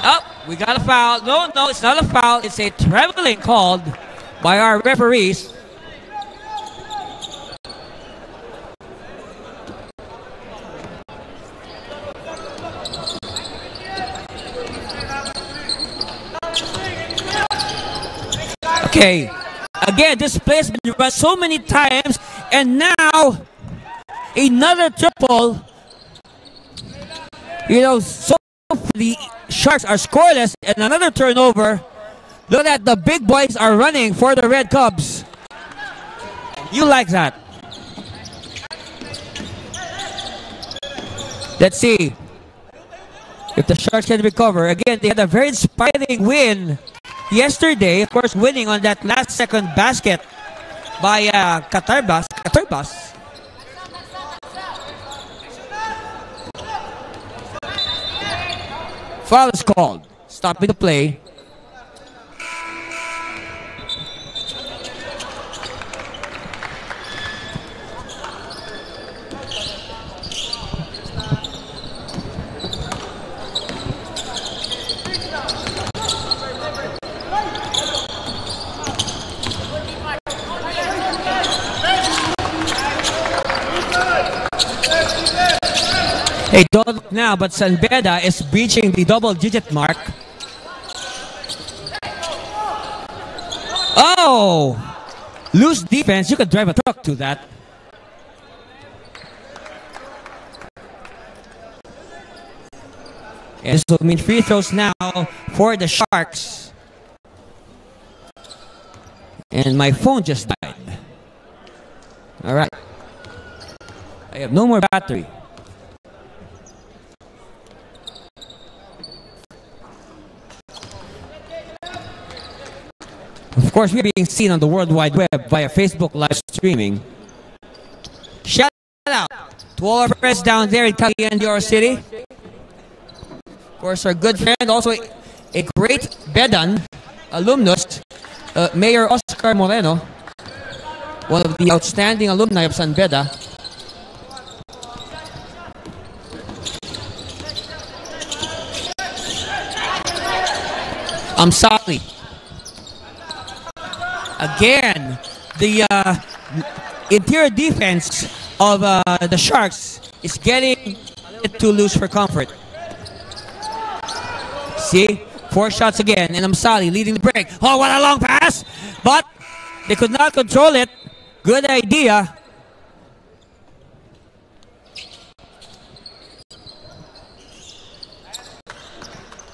Oh, we got a foul. No, it's not a foul. It's a traveling called by our referees. Okay, again, this play has been run so many times, and now Another triple. You know, so the Sharks are scoreless, and another turnover. Look at the big boys are running for the Red Cubs. You like that. Let's see if the Sharks can recover. Again, they had a very inspiring win yesterday. Of course, winning on that last second basket by Catarbas. Foul is called. Stopping the play. Hey, don't look now, but Beda is breaching the double-digit mark. Oh! Loose defense. You could drive a truck to that. And this will mean free throws now for the Sharks. And my phone just died. All right. I have no more battery. Of course, we're being seen on the World Wide Web via Facebook live streaming. Shout out to all our friends down there in Cagayan City. Of course, our good friend, also a great Bedan alumnus, Mayor Oscar Moreno, one of the outstanding alumni of San Beda. I'm sorry. Again, the interior defense of the Sharks is getting it too loose for comfort. See? 4 shots again, and Amsali leading the break. Oh, what a long pass! But they could not control it. Good idea.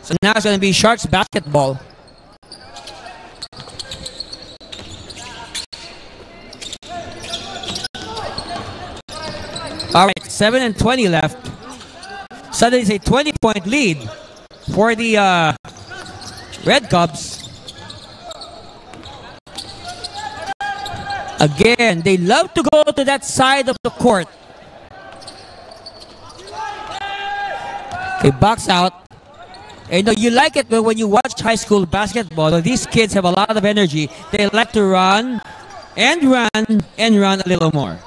So now it's going to be Sharks basketball. All right, 7 and 20 left. Suddenly it's a 20-point lead for the Red Cubs. Again, they love to go to that side of the court. They box out. And you like it when you watch high school basketball. These kids have a lot of energy. They like to run and run and run a little more.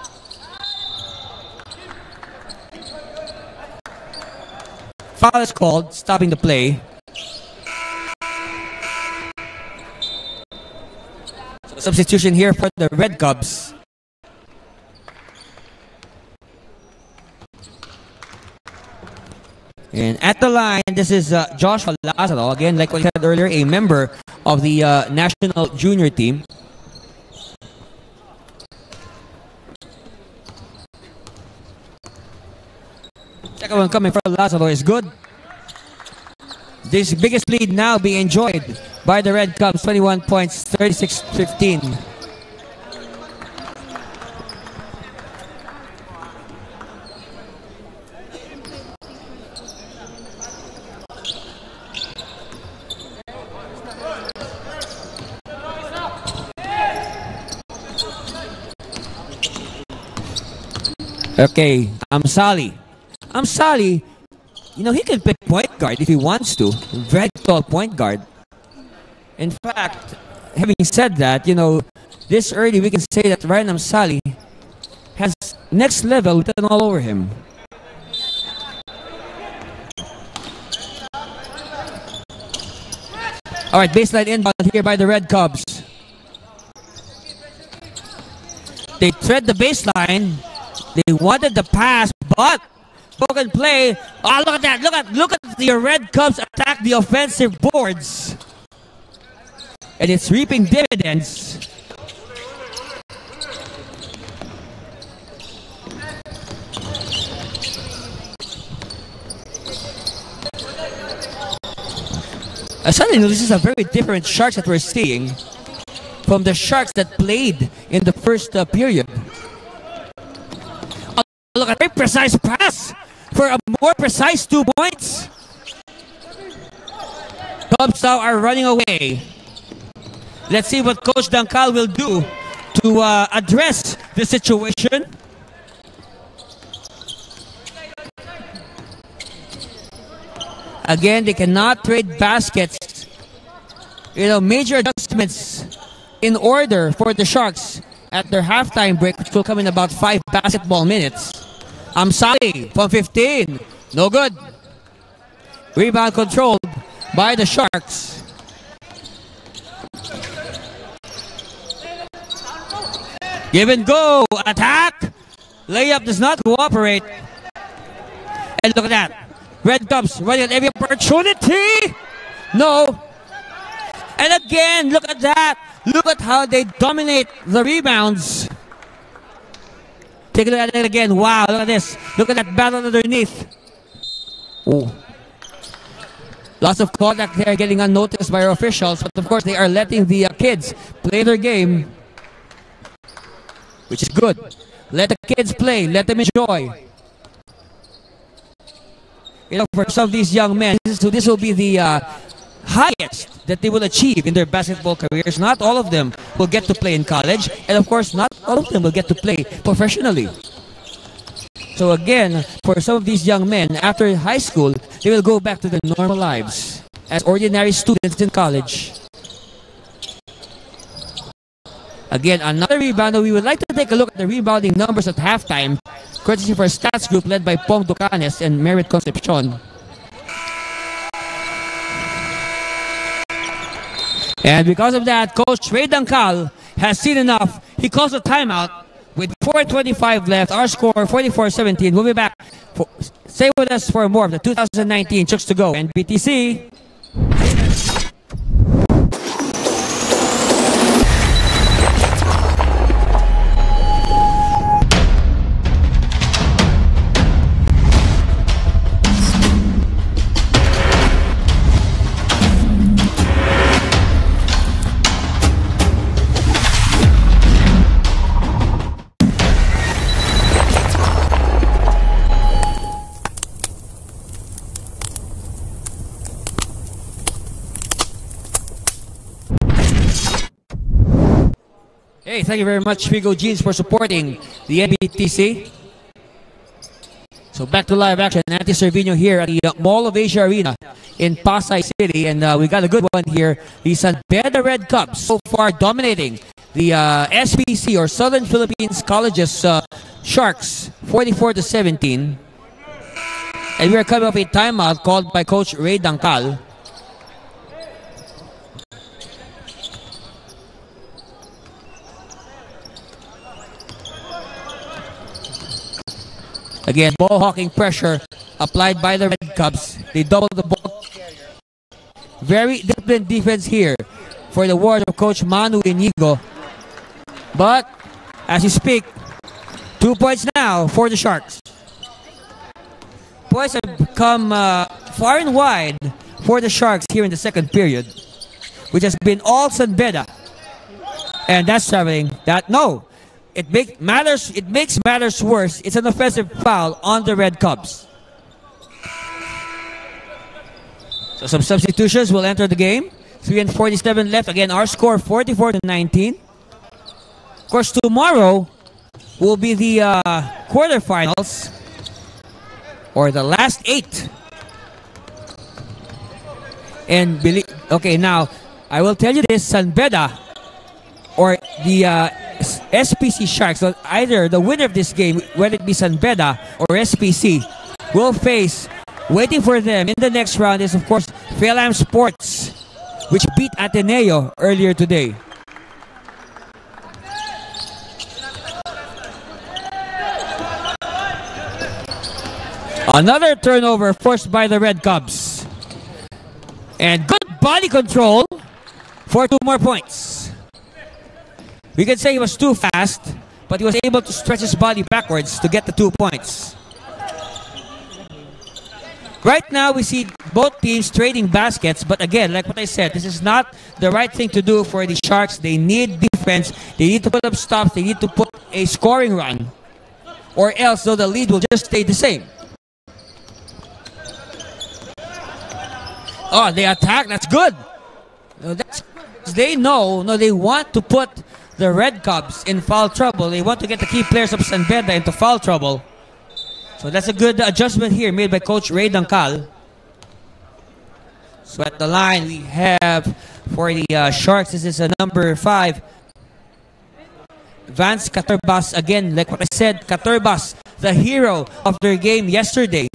Foul is called, stopping the play. So substitution here for the Red Cubs. And at the line, this is Joshua Lazaro. Again, like what I said earlier, a member of the national junior team. Second one coming from Lazaro is good. This biggest lead now being enjoyed by the Red Cubs, 21 points, 36-15. Okay, Amsali, you know, he can play point guard if he wants to. Very tall point guard. In fact, having said that, you know, this early we can say that Ryan Amsali has next level written all over him. All right, baseline inbound here by the Red Cubs. They tread the baseline. They wanted the pass, but broken play. Oh, look at that. Look at the Red Cubs attack the offensive boards. And it's reaping dividends. Suddenly, this is a very different Sharks that we're seeing from the Sharks that played in the first period. Oh, look at a very precise pass for a more precise 2 points. Cubs now are running away. Let's see what Coach Dancal will do to address the situation. Again, they cannot trade baskets. You know, major adjustments in order for the Sharks at their halftime break, which will come in about 5 basketball minutes. Amsali from 15. No good. Rebound controlled by the Sharks. Give and go. Attack. Layup does not cooperate. And look at that. Red Cubs running at every opportunity. No. And again, look at that. Look at how they dominate the rebounds. Take a look at it again. Wow, look at this. Look at that battle underneath. Oh. Lots of contact there getting unnoticed by our officials. But of course, they are letting the kids play their game, which is good. Let the kids play. Let them enjoy. You know, for some of these young men, this will be the highest that they will achieve in their basketball careers. Not all of them will get to play in college. And of course, not all of them will get to play professionally. So again, for some of these young men, after high school, they will go back to their normal lives as ordinary students in college. Again, another rebounder. We would like to take a look at the rebounding numbers at halftime, courtesy for Stats Group led by Pong Ducanes and Merit Concepcion. And because of that, Coach Ray Dancal has seen enough. He calls a timeout with 4:25 left. Our score 44-17. We'll be back. Stay with us for more of the 2019 Chooks-To-Go NBTC. Hey, thank you very much, Figo Jeans, for supporting the NBTC. So back to live action. Anthony Cervino here at the Mall of Asia Arena in Pasay City. And we got a good one here. The Beda Red Cubs so far dominating the SPC, or Southern Philippines Colleges Sharks, 44-17. And we are coming off a timeout called by Coach Ray Dancal. Again, ball hawking pressure applied by the Red Cubs. They double the ball. Very disciplined defense here for the Warriors of Coach Manu Inigo. But as you speak, 2 points now for the Sharks. Points have come far and wide for the Sharks here in the second period, which has been all Beda. And that's traveling. It makes matters worse. It's an offensive foul on the Red Cubs. So some substitutions will enter the game. 3:47 left. Again, our score 44-19. Of course, tomorrow will be the quarterfinals, or the last 8. And okay, now I will tell you this: Beda, or the SPC Sharks, so either the winner of this game, whether it be Beda or SPC, will face, waiting for them in the next round is of course Pelham Sports, which beat Ateneo earlier today. Another turnover forced by the Red Cubs. And good body control for 2 more points. We can say he was too fast, but he was able to stretch his body backwards to get the 2 points. Right now, we see both teams trading baskets, but again, like what I said, this is not the right thing to do for the Sharks. They need defense. They need to put up stops. They need to put a scoring run, or else though the lead will just stay the same. Oh, they attack. That's good. They know. No, they want to put the Red Cubs in foul trouble. They want to get the key players of San Beda into foul trouble. So that's a good adjustment here made by Coach Ray Dangkal. So at the line we have for the Sharks, this is a number 5. Vance Caterbas, again, like what I said, Caterbas, the hero of their game yesterday,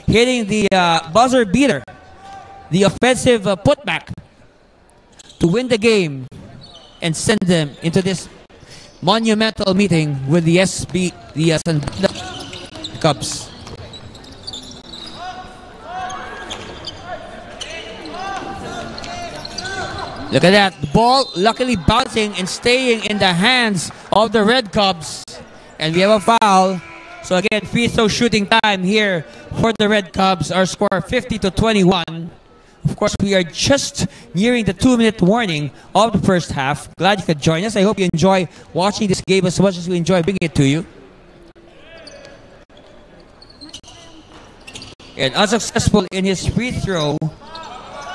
hitting the buzzer beater, the offensive putback to win the game and send them into this monumental meeting with the San Beda Cubs. Look at that. The ball luckily bouncing and staying in the hands of the Red Cubs. And we have a foul. So again, free throw shooting time here for the Red Cubs. Our score 50-21. Of course, we are just nearing the 2-minute warning of the first half. Glad you could join us. I hope you enjoy watching this game as much as we enjoy bringing it to you. And unsuccessful in his free throw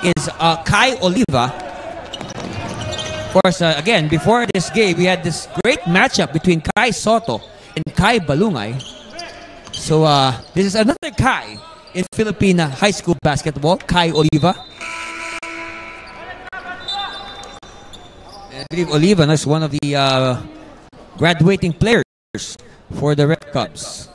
is Kai Oliva. Of course, again, before this game, we had this great matchup between Kai Soto and Kai Balungay. So this is another Kai in Philippine high school basketball, Kai Oliva. And I believe Oliva is one of the graduating players for the Red Cubs.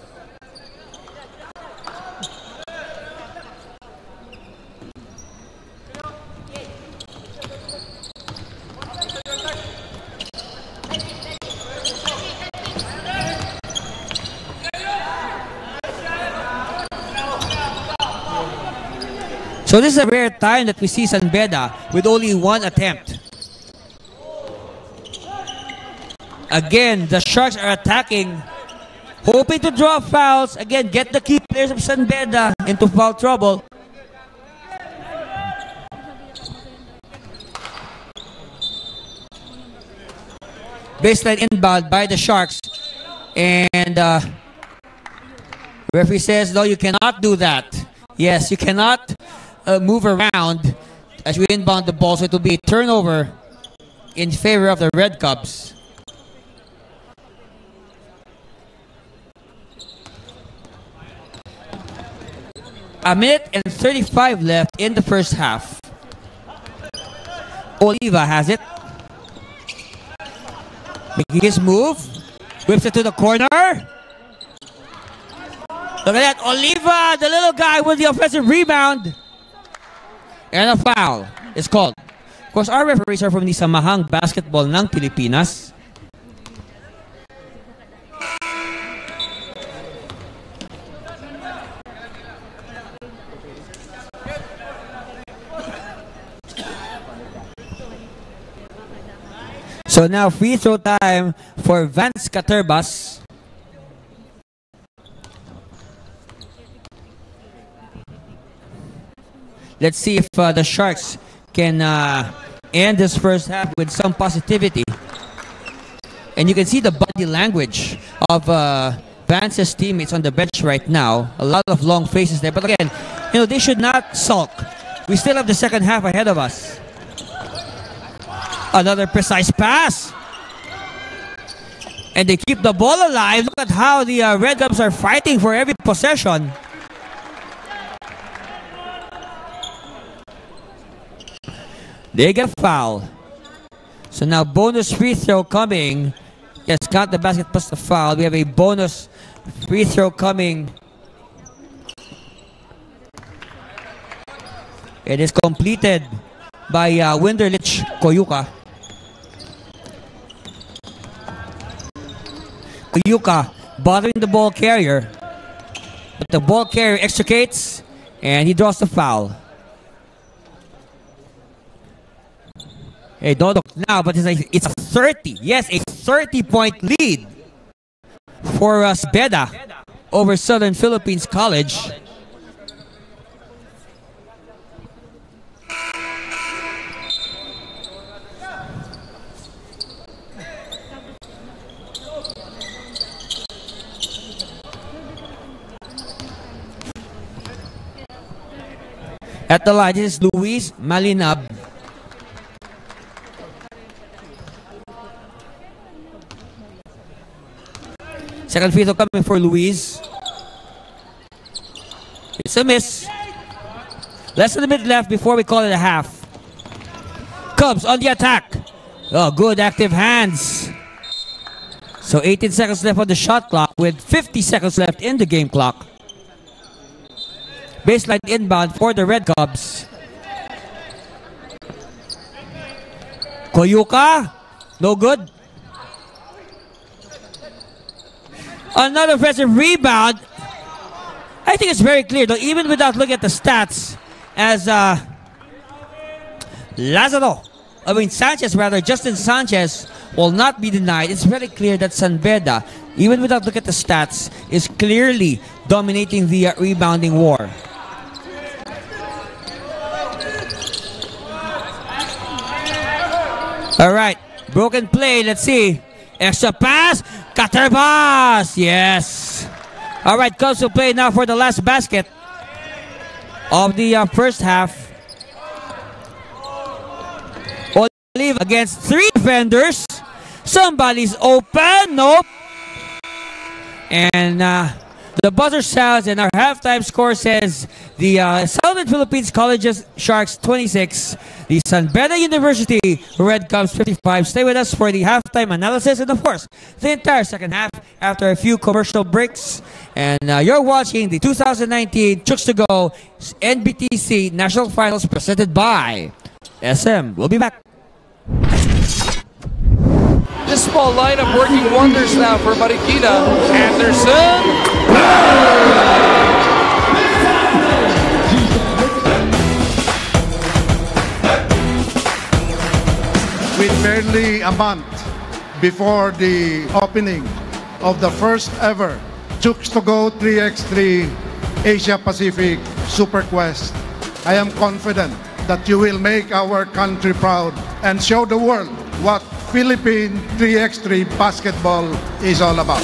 So this is a rare time that we see San Beda with only one attempt. Again, the Sharks are attacking, hoping to draw fouls. Again, get the key players of San Beda into foul trouble. Baseline inbound by the Sharks. And referee says, no, you cannot do that. Yes, you cannot move around as we inbound the ball, so it will be a turnover in favor of the Red Cubs. A minute and 35 left in the first half. Oliva has it. Making his move. Whips it to the corner. Look at that. Oliva, the little guy with the offensive rebound. And a foul is called. Of course, our referees are from the Samahang Basketball ng Pilipinas. So now free throw time for Vance Caterbas. Let's see if the Sharks can end this first half with some positivity. And you can see the body language of Vance's teammates on the bench right now. A lot of long faces there. But again, you know, they should not sulk. We still have the second half ahead of us. Another precise pass. And they keep the ball alive. Look at how the Red Cubs are fighting for every possession. They get a foul. So now bonus free throw coming. Yes, count the basket plus the foul. We have a bonus free throw coming. It is completed by Winderlich Koyuka. Koyuka bothering the ball carrier. But the ball carrier extricates and he draws the foul. Hey, don't look now, but it's a 30. Yes, a 30-point lead for Beda over Southern Philippines College. At the line, this is Luis Malinab. Second free throw coming for Luis. It's a miss. Less than a minute left before we call it a half. Cubs on the attack. Oh, good active hands. So 18 seconds left on the shot clock with 50 seconds left in the game clock. Baseline inbound for the Red Cubs. Koyuka, no good. Another offensive rebound. I think it's very clear, though, even without looking at the stats, as Justin Sanchez will not be denied. It's very clear that Beda, even without looking at the stats, is clearly dominating the rebounding war. All right, broken play. Let's see. Extra pass. Cutter pass. Yes. All right, Cubs will play now for the last basket of the first half. Olive against three defenders. Somebody's open. Nope. And the buzzer sounds, and our halftime score says the Southern Philippines Colleges Sharks 26, the Beda University Red Cubs 55. Stay with us for the halftime analysis and, of course, the entire second half after a few commercial breaks. And you're watching the 2019 Chooks-To-Go NBTC National Finals presented by SM. We'll be back.
This small lineup working wonders now for Marikina. Anderson.
With barely a month before the opening of the first ever Chooks-To-Go 3x3 Asia Pacific Super Quest, I am confident that you will make our country proud and show the world what Philippine 3x3 basketball is all about.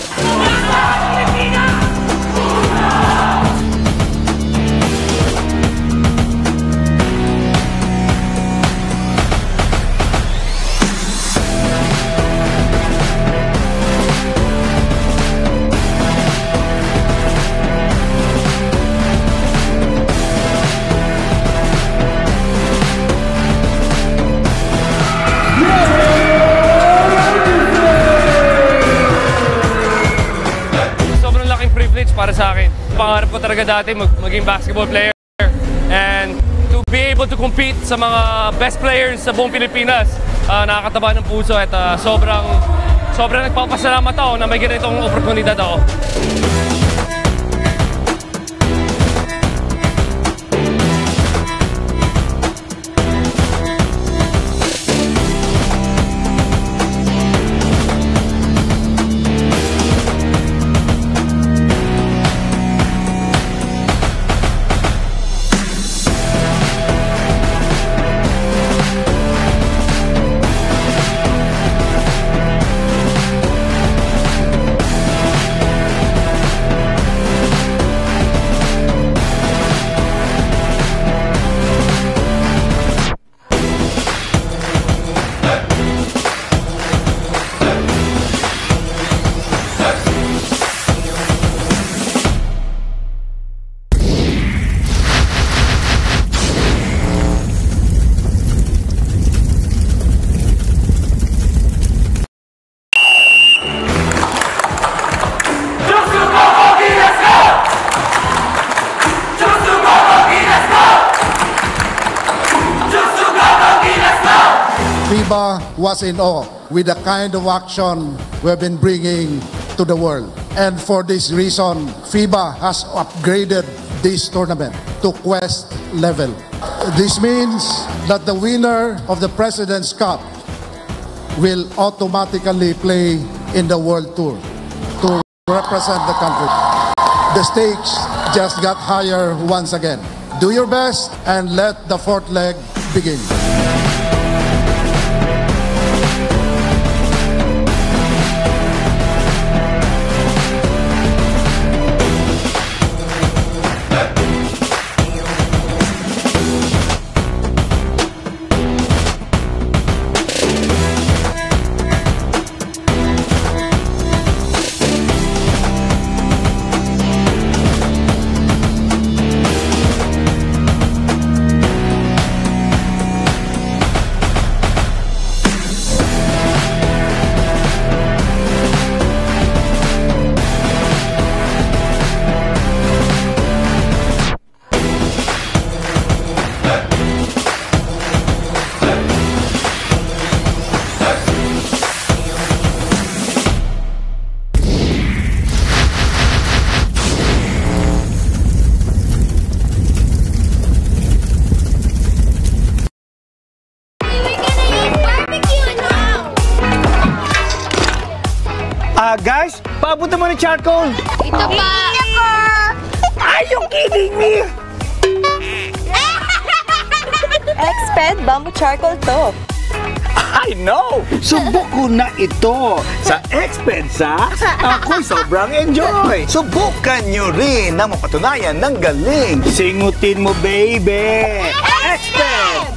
Para sa akin, pangarap ko talaga dati maging basketball player, and to be able to compete sa mga best players sa buong Pilipinas, nakakataba ng puso at sobrang nagpapasalamat ako na may ganitong oportunidad ako.
FIBA was in awe with the kind of action we've been bringing to the world. And for this reason, FIBA has upgraded this tournament to Quest level. This means that the winner of the President's Cup will automatically play in the World Tour to represent the country. The stakes just got higher once again. Do your best and let the fourth leg begin.
Guys, paabot naman ng charcoal.
Ito pa!
Are you kidding me?
Exped Bamboo Charcoal to.
I know! Subok ko na ito sa Expensa. Ako'y sobrang enjoy. Subukan nyo rin na mapatunayan ng galing. Singutin mo, baby! Exped!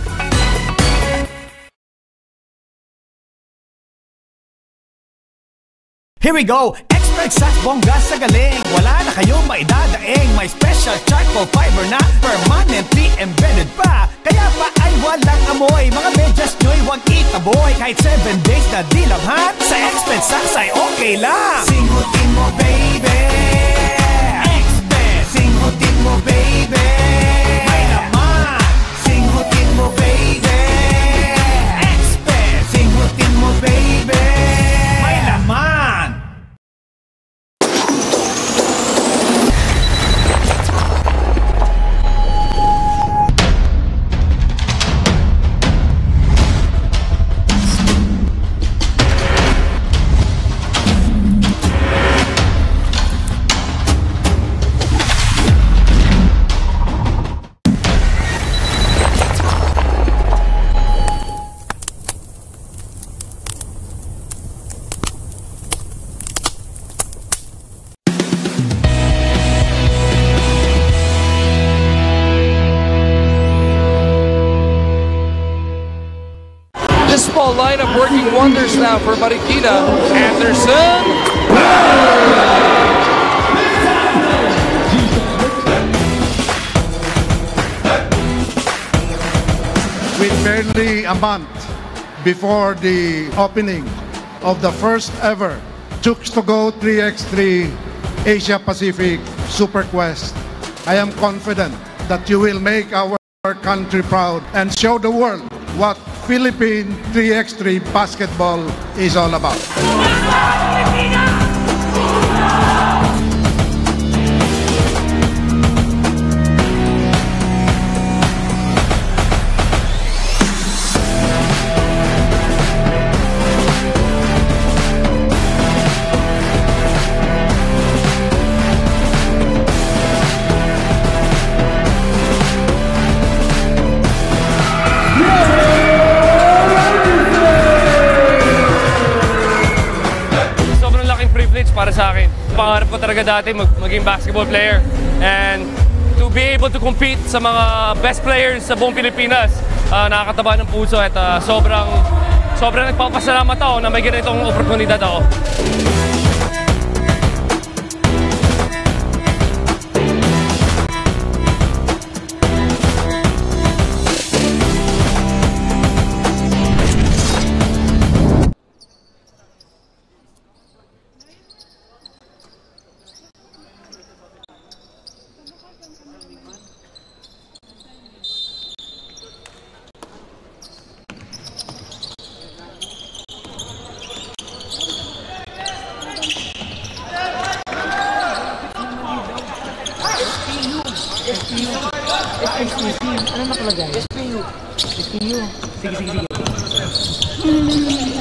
Here we go! Expert sa bongga sa galing. Wala na kayong maidadaing. May special charcoal fiber na permanently embedded pa. Kaya pa ay walang amoy. Mga medyas nyo'y huwag itaboy. Kahit 7 days na dilabhan, sa Expert Sacks ay okay lang. Singutin mo, baby! Expert! Singutin mo, baby! May laman! Singutin mo, baby! Expert! Singutin mo, baby! May laman!
This small lineup working wonders now for Marikina. Anderson.
With barely a month before the opening of the first ever Chooks-To-Go 3x3 Asia Pacific Super Quest, I am confident that you will make our country proud and show the world what Philippine 3x3 basketball is all about.
Para sa akin, pangarap ko talaga dati maging basketball player, and to be able to compete sa mga best players sa buong Pilipinas, nakakataba ng puso at sobrang nagpapasalamat ako na may ganitong oportunidad ako.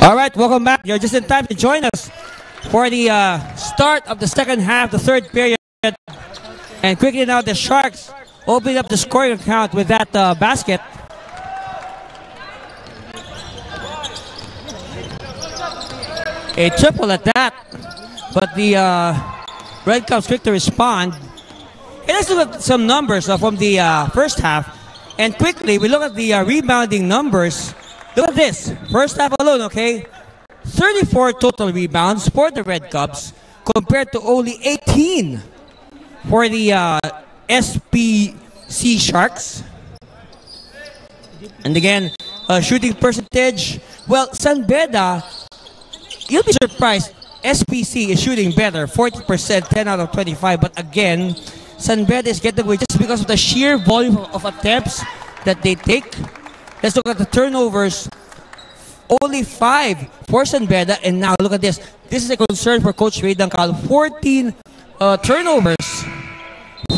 All right, welcome back. You're just in time to join us for the start of the second half, the third period. And quickly now, the Sharks open up the scoring account with that basket. A triple at that, but the Red Caps quick to respond. And let's look at some numbers from the first half. And quickly, we look at the rebounding numbers. Look at this. First half alone, okay? 34 total rebounds for the Red Caps compared to only 18 for the SPC Sharks. And again, shooting percentage. Well, Beda, you'll be surprised. SPC is shooting better, 40%, 10 out of 25. But again, Beda is getting away just because of the sheer volume of attempts that they take. Let's look at the turnovers. Only 5 for Beda, and now look at this. This is a concern for Coach Ray Dankal. 14 turnovers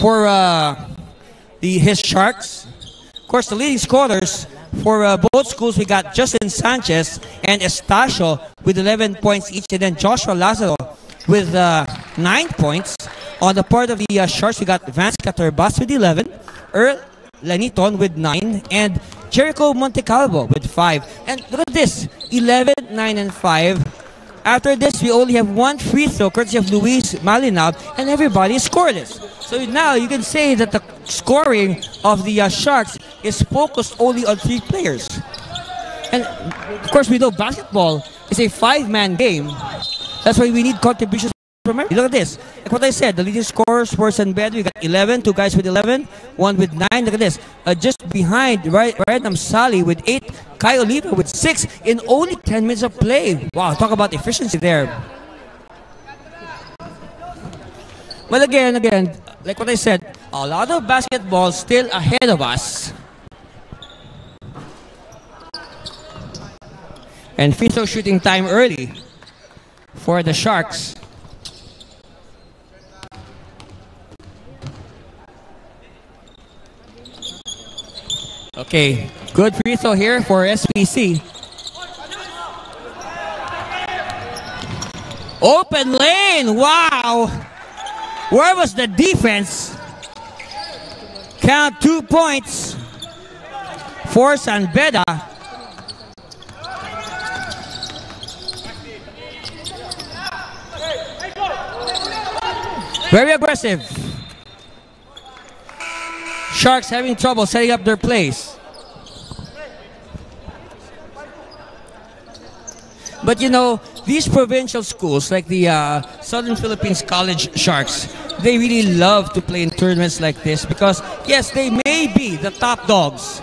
for his Sharks. Of course, the leading scorers for both schools, we got Justin Sanchez and Estacio with 11 points each, and then Joshua Lazaro with 9 points. On the part of the Sharks, we got Vance Caturbas with 11, Earl Laniton with 9, and Jericho Montecalvo with 5. And look at this, 11, 9, and 5. After this, we only have one free throw courtesy of Luis Malinab, and everybody is scoreless. So now you can say that the scoring of the Sharks is focused only on 3 players. And of course, we know basketball is a 5-man game. That's why we need contributions from everybody. Look at this. Like what I said, the leading scorers for San Beda, we got 11, 2 guys with 11, 1 with 9. Look at this. Just behind, Ryan Sally with 8, Kai Oliva with 6 in only 10 minutes of play. Wow, talk about efficiency there. Well, again, like what I said, a lot of basketball still ahead of us. And free throw shooting time early for the Sharks. Okay, good free throw here for SPC. Open lane, wow! Where was the defense? Count 2 points for San Beda. Very aggressive. Sharks having trouble setting up their plays. But you know, these provincial schools like the Southern Philippines College Sharks, they really love to play in tournaments like this because, yes, they may be the top dogs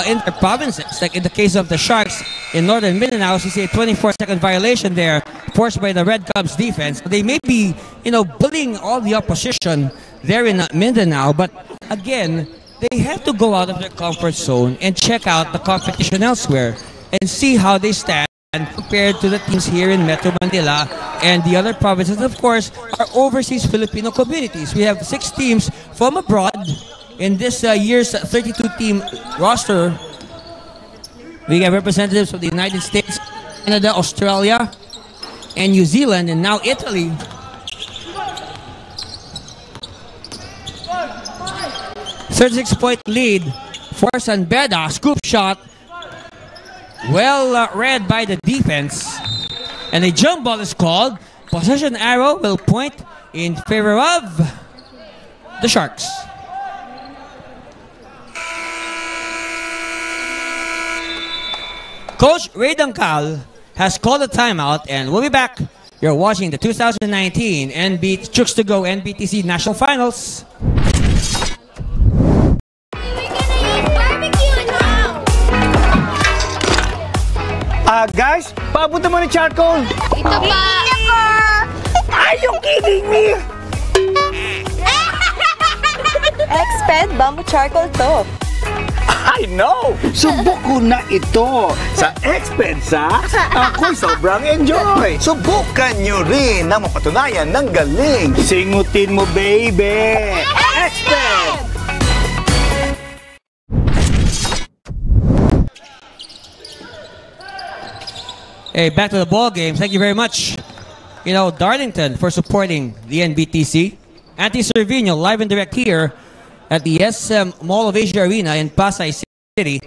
in their provinces. Like in the case of the Sharks in Northern Mindanao, you see a 24-second violation there forced by the Red Cubs defense. They may be, you know, bullying all the opposition there in Mindanao, but again, they have to go out of their comfort zone and check out the competition elsewhere and see how they stand compared to the teams here in Metro Manila and the other provinces. Of course, are overseas Filipino communities. We have 6 teams from abroad in this year's 32-team roster. We have representatives from the United States, Canada, Australia, and New Zealand, and now Italy. .36-point lead for San Beda. Scoop shot. Well read by the defense. And a jump ball is called. Possession arrow will point in favor of the Sharks. Coach Ray Dangkal has called a timeout, and we'll be back. You're watching the 2019 Chooks-To-Go NBTC National Finals.
Guys, papunta mo ng charcoal.
Ito pa!
Are you kidding me?
Exped Bamboo Charcoal to.
I know! Subok ko na ito sa Expensa. Ako'y sobrang enjoy.
Subukan nyo rin na mapatunayan ng galing.
Singutin mo, baby! Exped!
Hey, back to the ball game. Thank you very much, you know, Darlington, for supporting the NBTC. Anthony Cervino live and direct here at the SM Mall of Asia Arena in Pasay City.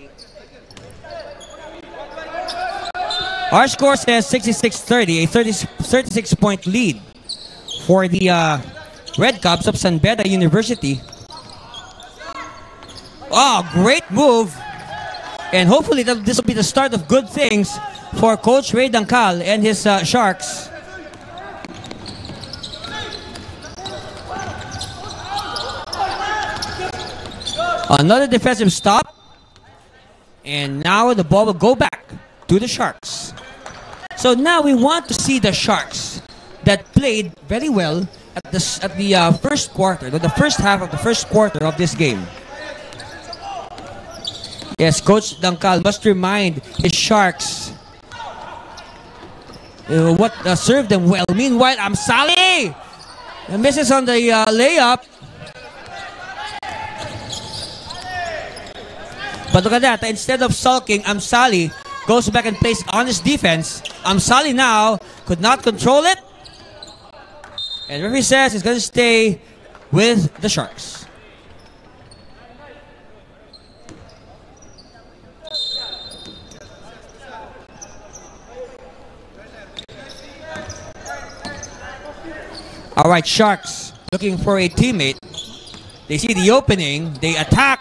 Our score says 66-30, a 36-point lead for the Red Cubs of San Beda University. Oh, great move. And hopefully this will be the start of good things for Coach Ray Dangkal and his Sharks. Another defensive stop. And now the ball will go back to the Sharks. So now we want to see the Sharks that played very well at the first quarter, the first half of the first quarter of this game. Yes, Coach Dangkal must remind his Sharks what served them well. Meanwhile, Amsali misses on the layup. But look at that. Instead of sulking, Amsali goes back and plays honest defense. Amsali now could not control it. And referee says he's going to stay with the Sharks. All right, Sharks looking for a teammate. They see the opening, they attack,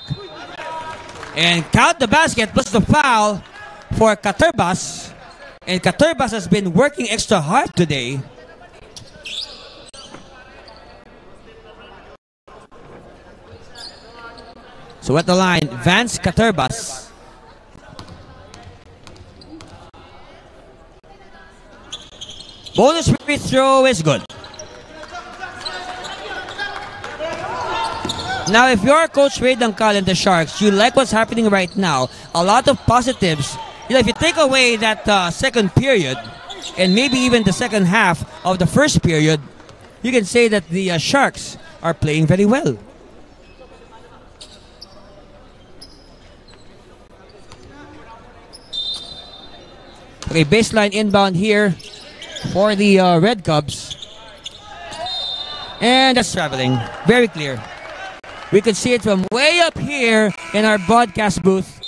and count the basket plus the foul for Caterbas. And Caterbas has been working extra hard today. So at the line, Vance Caterbas. Bonus free throw is good. Now, if you're Coach Ray Dangkal and the Sharks, you like what's happening right now. A lot of positives. You know, if you take away that second period, and maybe even the second half of the first period, you can say that the Sharks are playing very well. Okay, baseline inbound here for the Red Cubs. And that's traveling. Very clear. We could see it from way up here in our broadcast booth.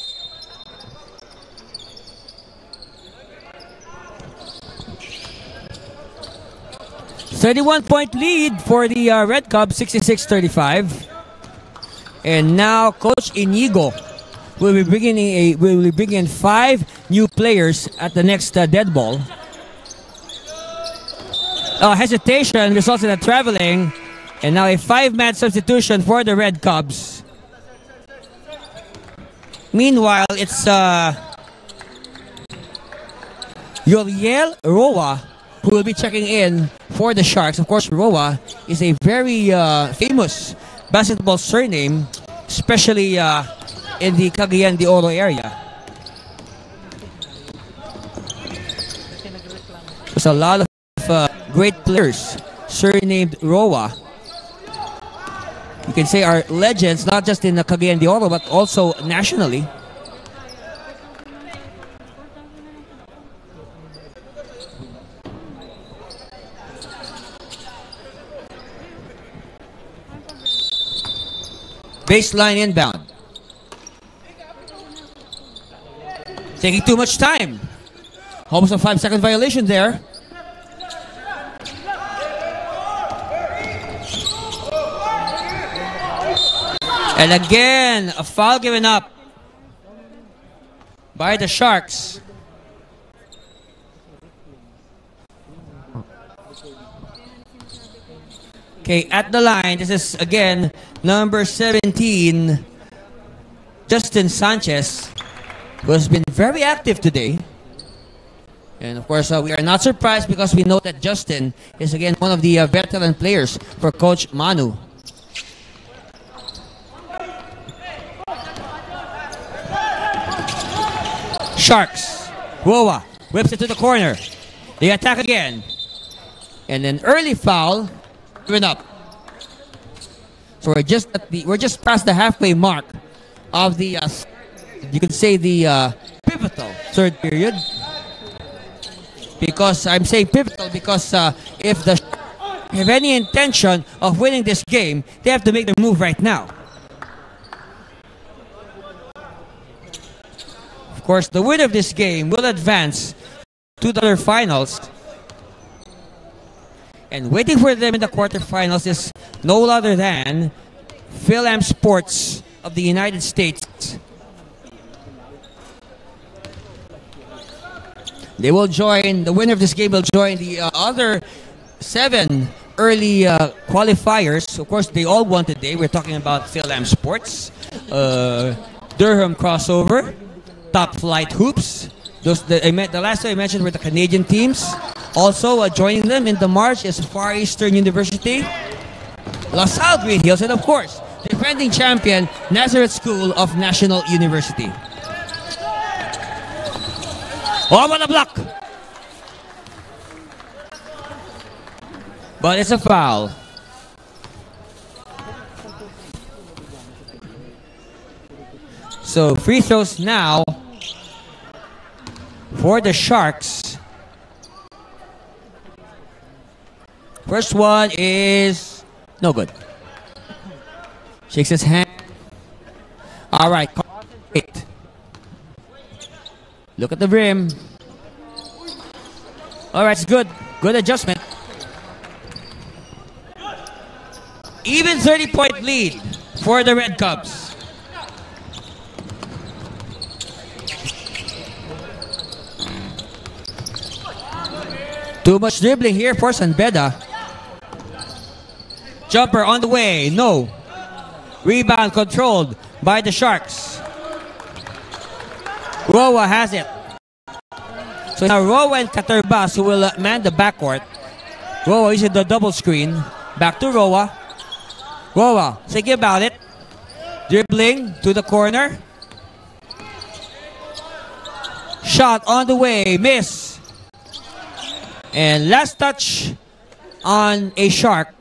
.31 lead for the Red Cubs, 66-35. And now Coach Inigo will be bringing in 5 new players at the next dead ball. Hesitation results in a traveling. And now a 5-man substitution for the Red Cubs. Meanwhile, it's Yoliel Roa who will be checking in for the Sharks. Of course, Roa is a very famous basketball surname, especially in the Cagayan de Oro area. There's a lot of great players surnamed Roa. You can say are legends, not just in the Cagayan de Oro, but also nationally. Baseline inbound. Taking too much time. Almost a 5-second violation there. And again, a foul given up by the Sharks. Okay, at the line, this is again number 17, Justin Sanchez, who has been very active today. And of course, we are not surprised because we know that Justin is again one of the veteran players for Coach Manu. Sharks. Roa whips it to the corner. They attack again. And an early foul given up. So we're just past the halfway mark of the you could say the pivotal third period. Because I'm saying pivotal because if the Sharks have any intention of winning this game, they have to make their move right now. Of course, the winner of this game will advance to the quarterfinals. And waiting for them in the quarterfinals is no other than Pelham Sports of the United States. They will join, the winner of this game will join the other 7 early qualifiers. Of course, they all won today. We're talking about Pelham Sports, Durham Crossover, Top Flight Hoops. The last two I mentioned were the Canadian teams. Also joining them in the March is Far Eastern University, LaSalle Green Hills, and of course, defending champion Nazareth School of National University. Oh, what a block! But it's a foul. So free throws now for the Sharks. First one is no good. Shakes his hand. All right, concentrate. Look at the rim. All right, it's good. Good adjustment. Even 30-point lead for the Red Cubs. Too much dribbling here for Beda. Jumper on the way. No. Rebound controlled by the Sharks. Roa has it. So now Roa and Caterbas who will man the backcourt. Roa using the double screen. Back to Roa. Roa thinking about it. Dribbling to the corner. Shot on the way. Miss. And last touch on a Shark.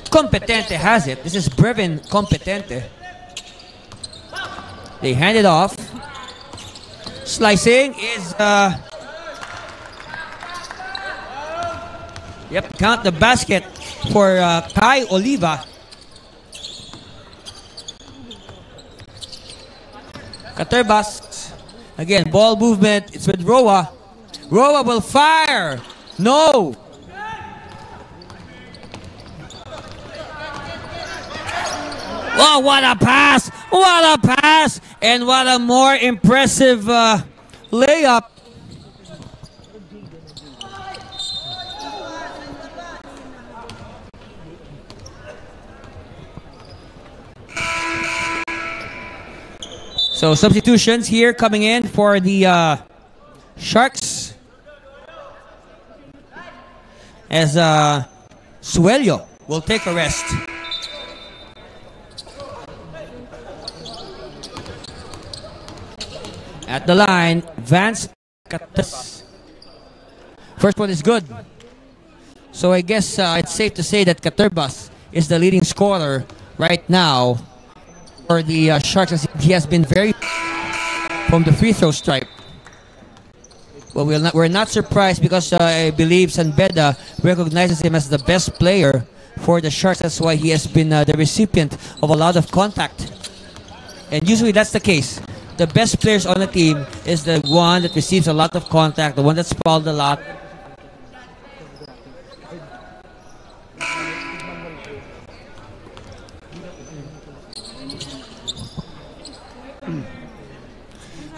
Competente has it. This is Brevin Competente. They hand it off. Slicing is yep, count the basket for Kai Oliva. Caterbas. Again, ball movement. It's with Roa. Roa will fire. No. Oh, what a pass! What a pass! And what a more impressive layup. So substitutions here coming in for the Sharks. As Suelio will take a rest. At the line, Vance Caterbas. First one is good. So I guess it's safe to say that Caterbas is the leading scorer right now for the Sharks, as he has been very from the free throw stripe. Well, we're not surprised because I believe Beda recognizes him as the best player for the Sharks. That's why he has been the recipient of a lot of contact. And usually that's the case. The best players on the team is the one that receives a lot of contact, the one that's fouled a lot.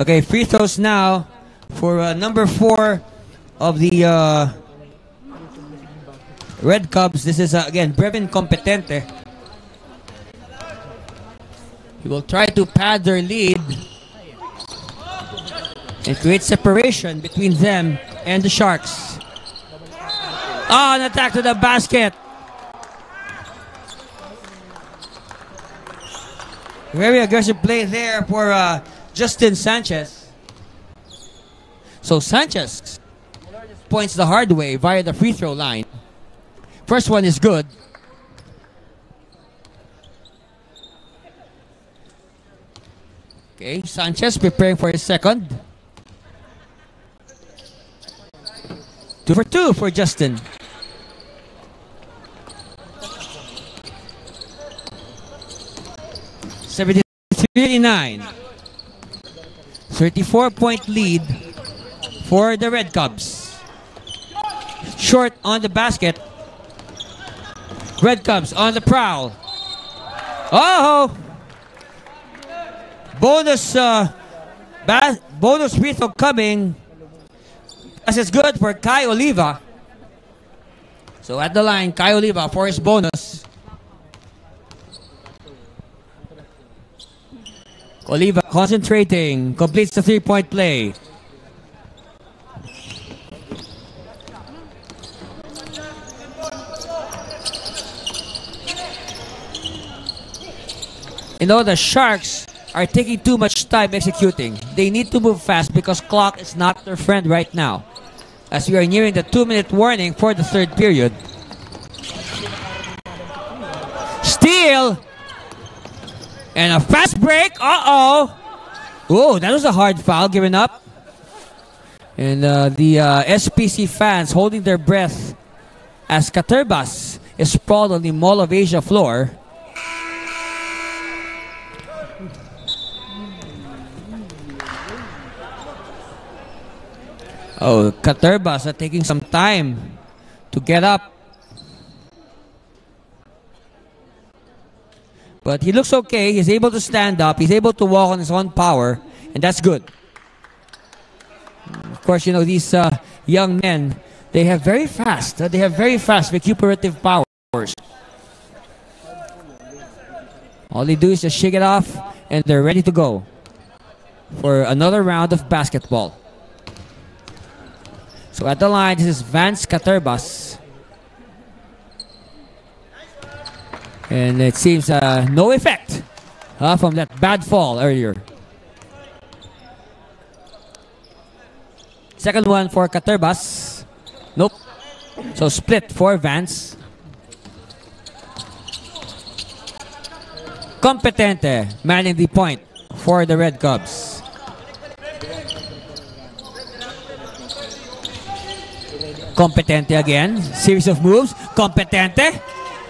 Okay, free throws now for number 4 of the Red Cubs. This is again Brevin Competente. He will try to pad their lead and create separation between them and the Sharks. Oh, an attack to the basket. Very aggressive play there for Justin Sanchez. So Sanchez points the hard way via the free throw line. First one is good. Okay, Sanchez preparing for his second. 2 for 2 for Justin. $73-89. 34-point lead for the Red Cubs. Short on the basket. Red Cubs on the prowl. Oh! Bonus bonus free throw coming. This is good for Kai Oliva. So at the line, Kai Oliva for his bonus. Oliva concentrating, completes the 3-point play. You know, the Sharks are taking too much time executing. They need to move fast because clock is not their friend right now, as we are nearing the 2-minute warning for the third period. steal. And a fast break. Uh-oh. Oh, that was a hard foul given up. And the SPC fans holding their breath as Caterbas is sprawled on the Mall of Asia floor. Oh, Caterbas are taking some time to get up. But he looks okay. He's able to stand up. He's able to walk on his own power. And that's good. Of course, you know, these young men, they have very fast recuperative powers. All they do is just shake it off and they're ready to go for another round of basketball. So at the line, this is Vance Caterbas. And it seems no effect from that bad fall earlier. Second one for Caterbas. Nope. So split for Vance. Competente manning the point for the Red Cubs. Competente again. Series of moves. Competente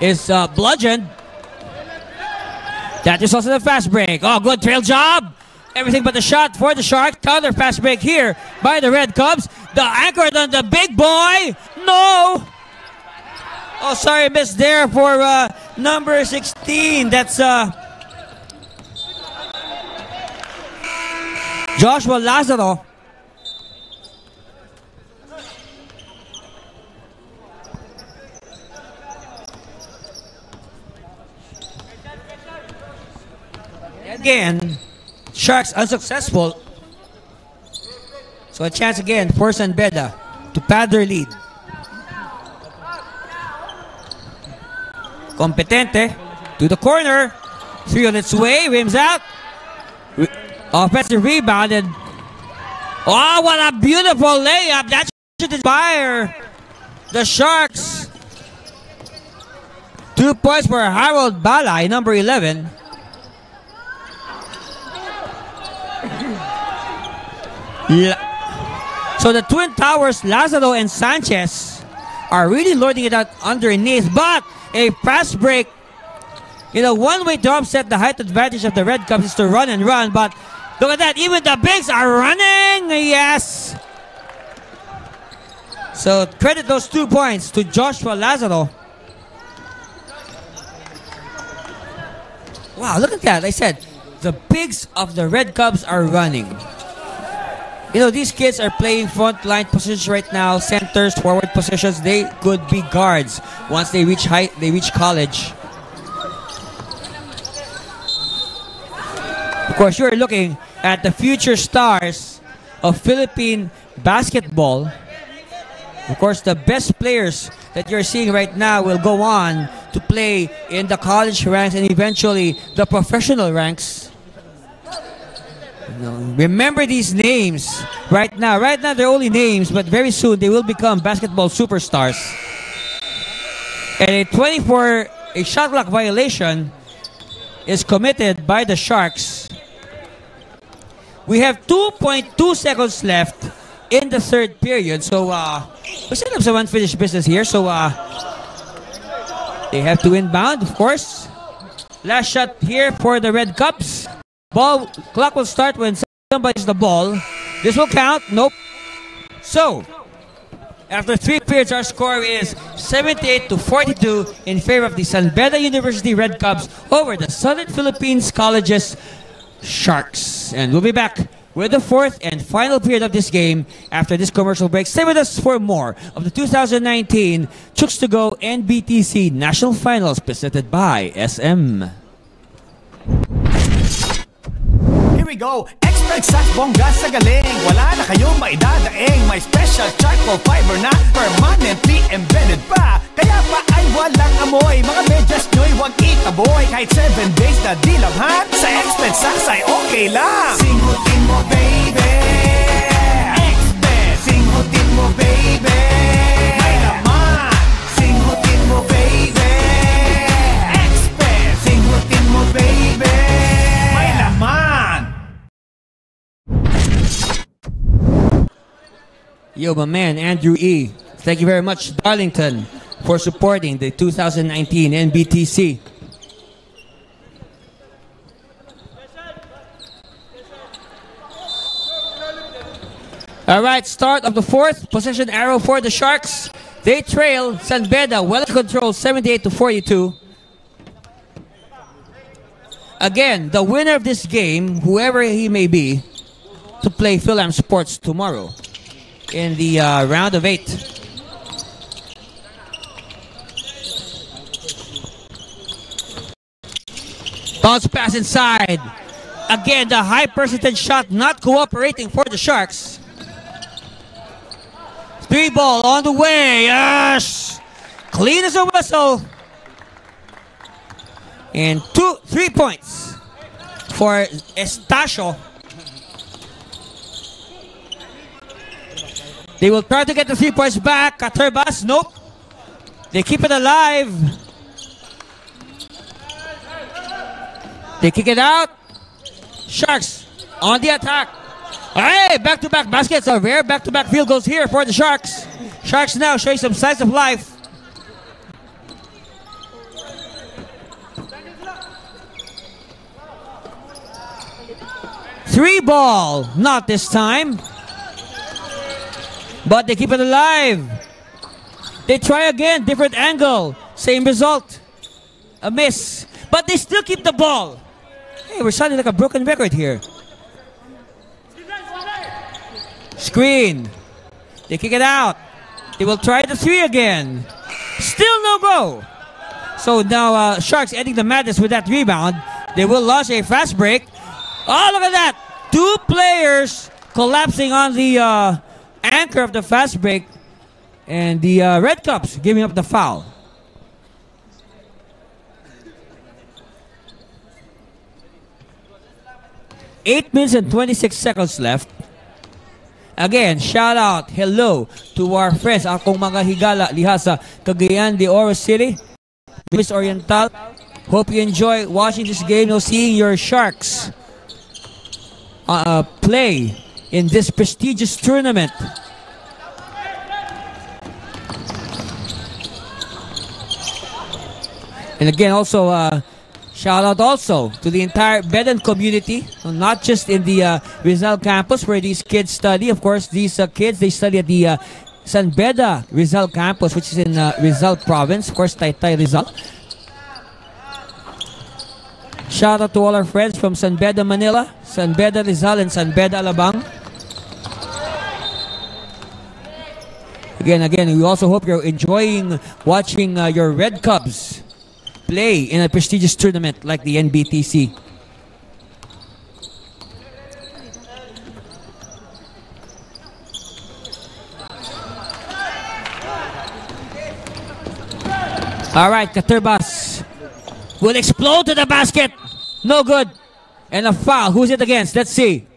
is bludgeoned. That is also the fast break. Oh, good trail job. Everything but the shot for the Sharks. Counter fast break here by the Red Cubs. The anchor on the big boy. No. Oh, sorry, missed there for number 16. That's Joshua Lazaro. Again, Sharks unsuccessful. So a chance again for San Beda to pad their lead. Competente to the corner. 3 on its way. Rims out. Offensive rebound. And oh, what a beautiful layup. That should inspire the Sharks. 2 points for Harold Balay, number 11. So the Twin Towers, Lazaro and Sanchez, are really lording it out underneath. But a fast break. You know, one way to offset the height advantage of the Red Cubs is to run and run. But look at that. Even the bigs are running. Yes. So credit those 2 points to Joshua Lazaro. Wow, look at that. I said, the bigs of the Red Cubs are running. You know, these kids are playing front line positions right now, centers, forward positions. They could be guards once they reach college. Of course, you're looking at the future stars of Philippine basketball. Of course, the best players that you're seeing right now will go on to play in the college ranks and eventually the professional ranks. Remember these names right now. Right now, they're only names, but very soon they will become basketball superstars. And a shot clock violation is committed by the Sharks. We have 2.2 seconds left in the third period. So, we still have some unfinished business here. So, they have to inbound, of course. Last shot here for the Red Cubs. Clock will start when somebody's the ball. This will count. Nope. So, after 3 periods, our score is 78-42 in favor of the San Beda University Red Cubs over the Southern Philippines College's Sharks. And we'll be back with the fourth and final period of this game after this commercial break. Stay with us for more of the 2019 Chooks-To-Go NBTC National Finals presented by SM.
Here we go. Expert sa bongga sa galing. Wala na kayong maidadaing. May special charcoal fiber na permanently embedded pa. Kaya pa ay walang amoy. Mga medyas nyo'y huwag itaboy. Kahit 7 days na dilabhan, sa Expert Saks ay okay lang. Singhutin mo, baby. Expert. Singhutin mo, baby. May laman. Singhutin mo, baby. Expert.
Yo, my man, Andrew E. Thank you very much, Darlington, for supporting the 2019 NBTC. All right, start of the fourth. Possession arrow for the Sharks. They trail San Beda, well in control, 78-42. Again, the winner of this game, whoever he may be, to play Pelham Sports tomorrow in the round of 8. Bounce pass inside. Again, the high percentage shot not cooperating for the Sharks. 3 ball on the way. Yes! Clean as a whistle. And 3 points for Estacio. They will try to get the 3 points back. Caterbas, nope. They keep it alive. They kick it out. Sharks on the attack. Hey, back-to-back baskets are rare. Back-to-back field goals here for the Sharks. Sharks now showing some signs of life. Three ball, not this time. But they keep it alive. They try again, different angle. Same result. A miss. But they still keep the ball. Hey, we're sounding like a broken record here. Screen. They kick it out. They will try the 3 again. Still no go. So now Sharks ending the madness with that rebound. They will launch a fast break. Oh, look at that. 2 players collapsing on the anchor of the fast break. And the Red Cups giving up the foul. Eight minutes and 26 seconds left. Again, shout out, hello to our friends, akong mga higala liha sa Cagayan de Oro City, Miss Oriental. Hope you enjoy watching this game, seeing your Sharks play in this prestigious tournament. And again, also shout out also to the entire Beda community, not just in the Rizal campus where these kids study. Of course, these kids, they study at the San Beda Rizal campus, which is in Rizal province. Of course, Taytay Rizal. Shout out to all our friends from San Beda Manila, San Beda Rizal, and San Beda Alabang. Again, we also hope you're enjoying watching your Red Cubs play in a prestigious tournament like the NBTC. All right, Caterbas will explode to the basket. No good. And a foul. Who's it against? Let's see.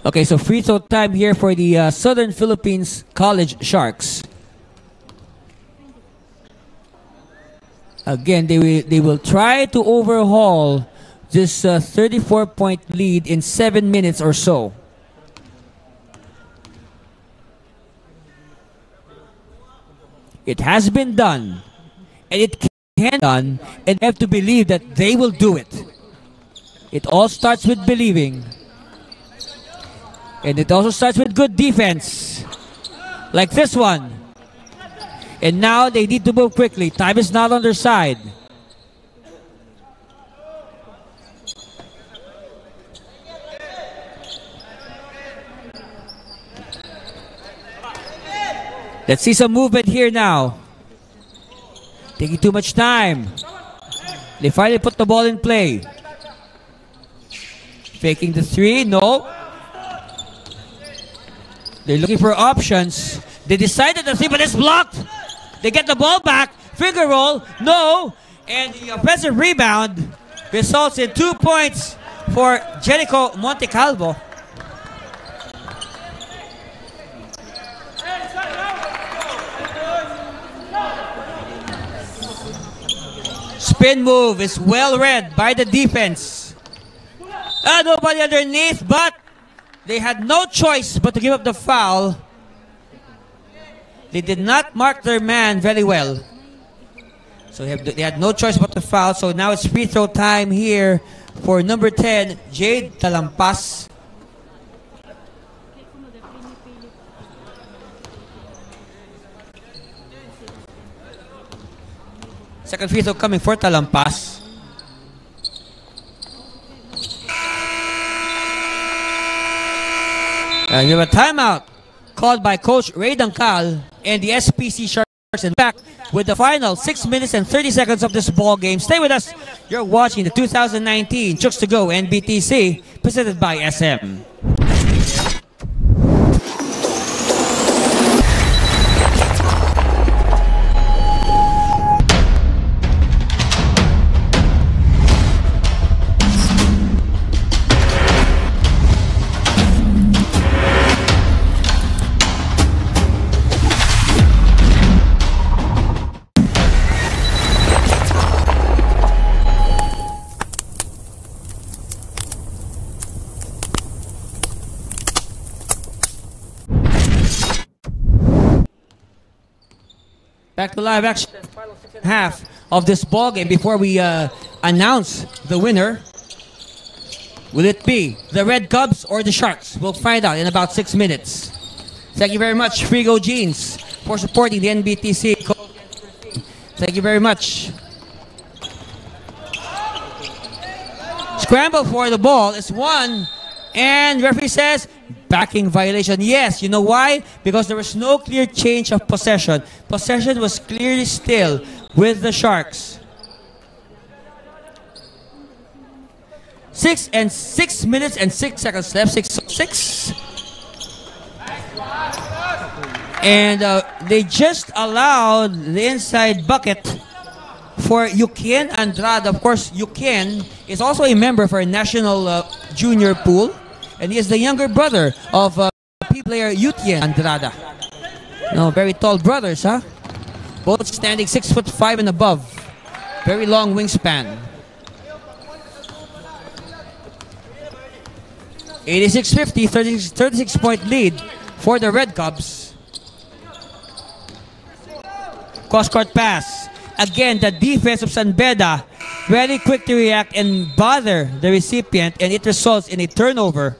Okay, so free throw time here for the Southern Philippines College Sharks. Again, they will try to overhaul this 34-point lead in 7 minutes or so. It has been done, and it can be done, and have to believe that they will do it. It all starts with believing. And it also starts with good defense. Like this one. And now they need to move quickly. Time is not on their side. Let's see some movement here now. Taking too much time. They finally put the ball in play. Faking the 3. No. They're looking for options. They decided the 3, but it's blocked. They get the ball back. Finger roll. No. And the offensive rebound results in 2 points for Jericho Montecalvo. spin move is well read by the defense. Nobody underneath, but they had no choice but to give up the foul. They did not mark their man very well. So they had no choice but to foul. So now it's free throw time here for number 10, Jade Talampas. Second free throw coming for Talampas. And you have a timeout called by Coach Ray Dangkal and the SPC Sharks. And back with the final 6 minutes and 30 seconds of this ball game. Stay with us. You're watching the 2019 Chooks-To-Go NBTC presented by SM. Back to live action, final half of this ball game before we announce the winner. Will it be the Red Cubs or the Sharks? We'll find out in about 6 minutes. Thank you very much, Frigo Jeans, for supporting the NBTC. Thank you very much. Scramble for the ball is won, and referee says backing violation. Yes, you know why? Because there was no clear change of possession. Possession was clearly still with the Sharks. 6 minutes and 6 seconds left. 6. And they just allowed the inside bucket for Yuken Andrade. Of course, Yuken is also a member for a national junior pool. And he is the younger brother of player Yutien Andrada. No, very tall brothers, huh? Both standing 6'5" and above. Very long wingspan. 86-50, 36-point lead for the Red Cubs. Cross-court pass. Again, the defense of San Beda very quick to react and bother the recipient, and it results in a turnover.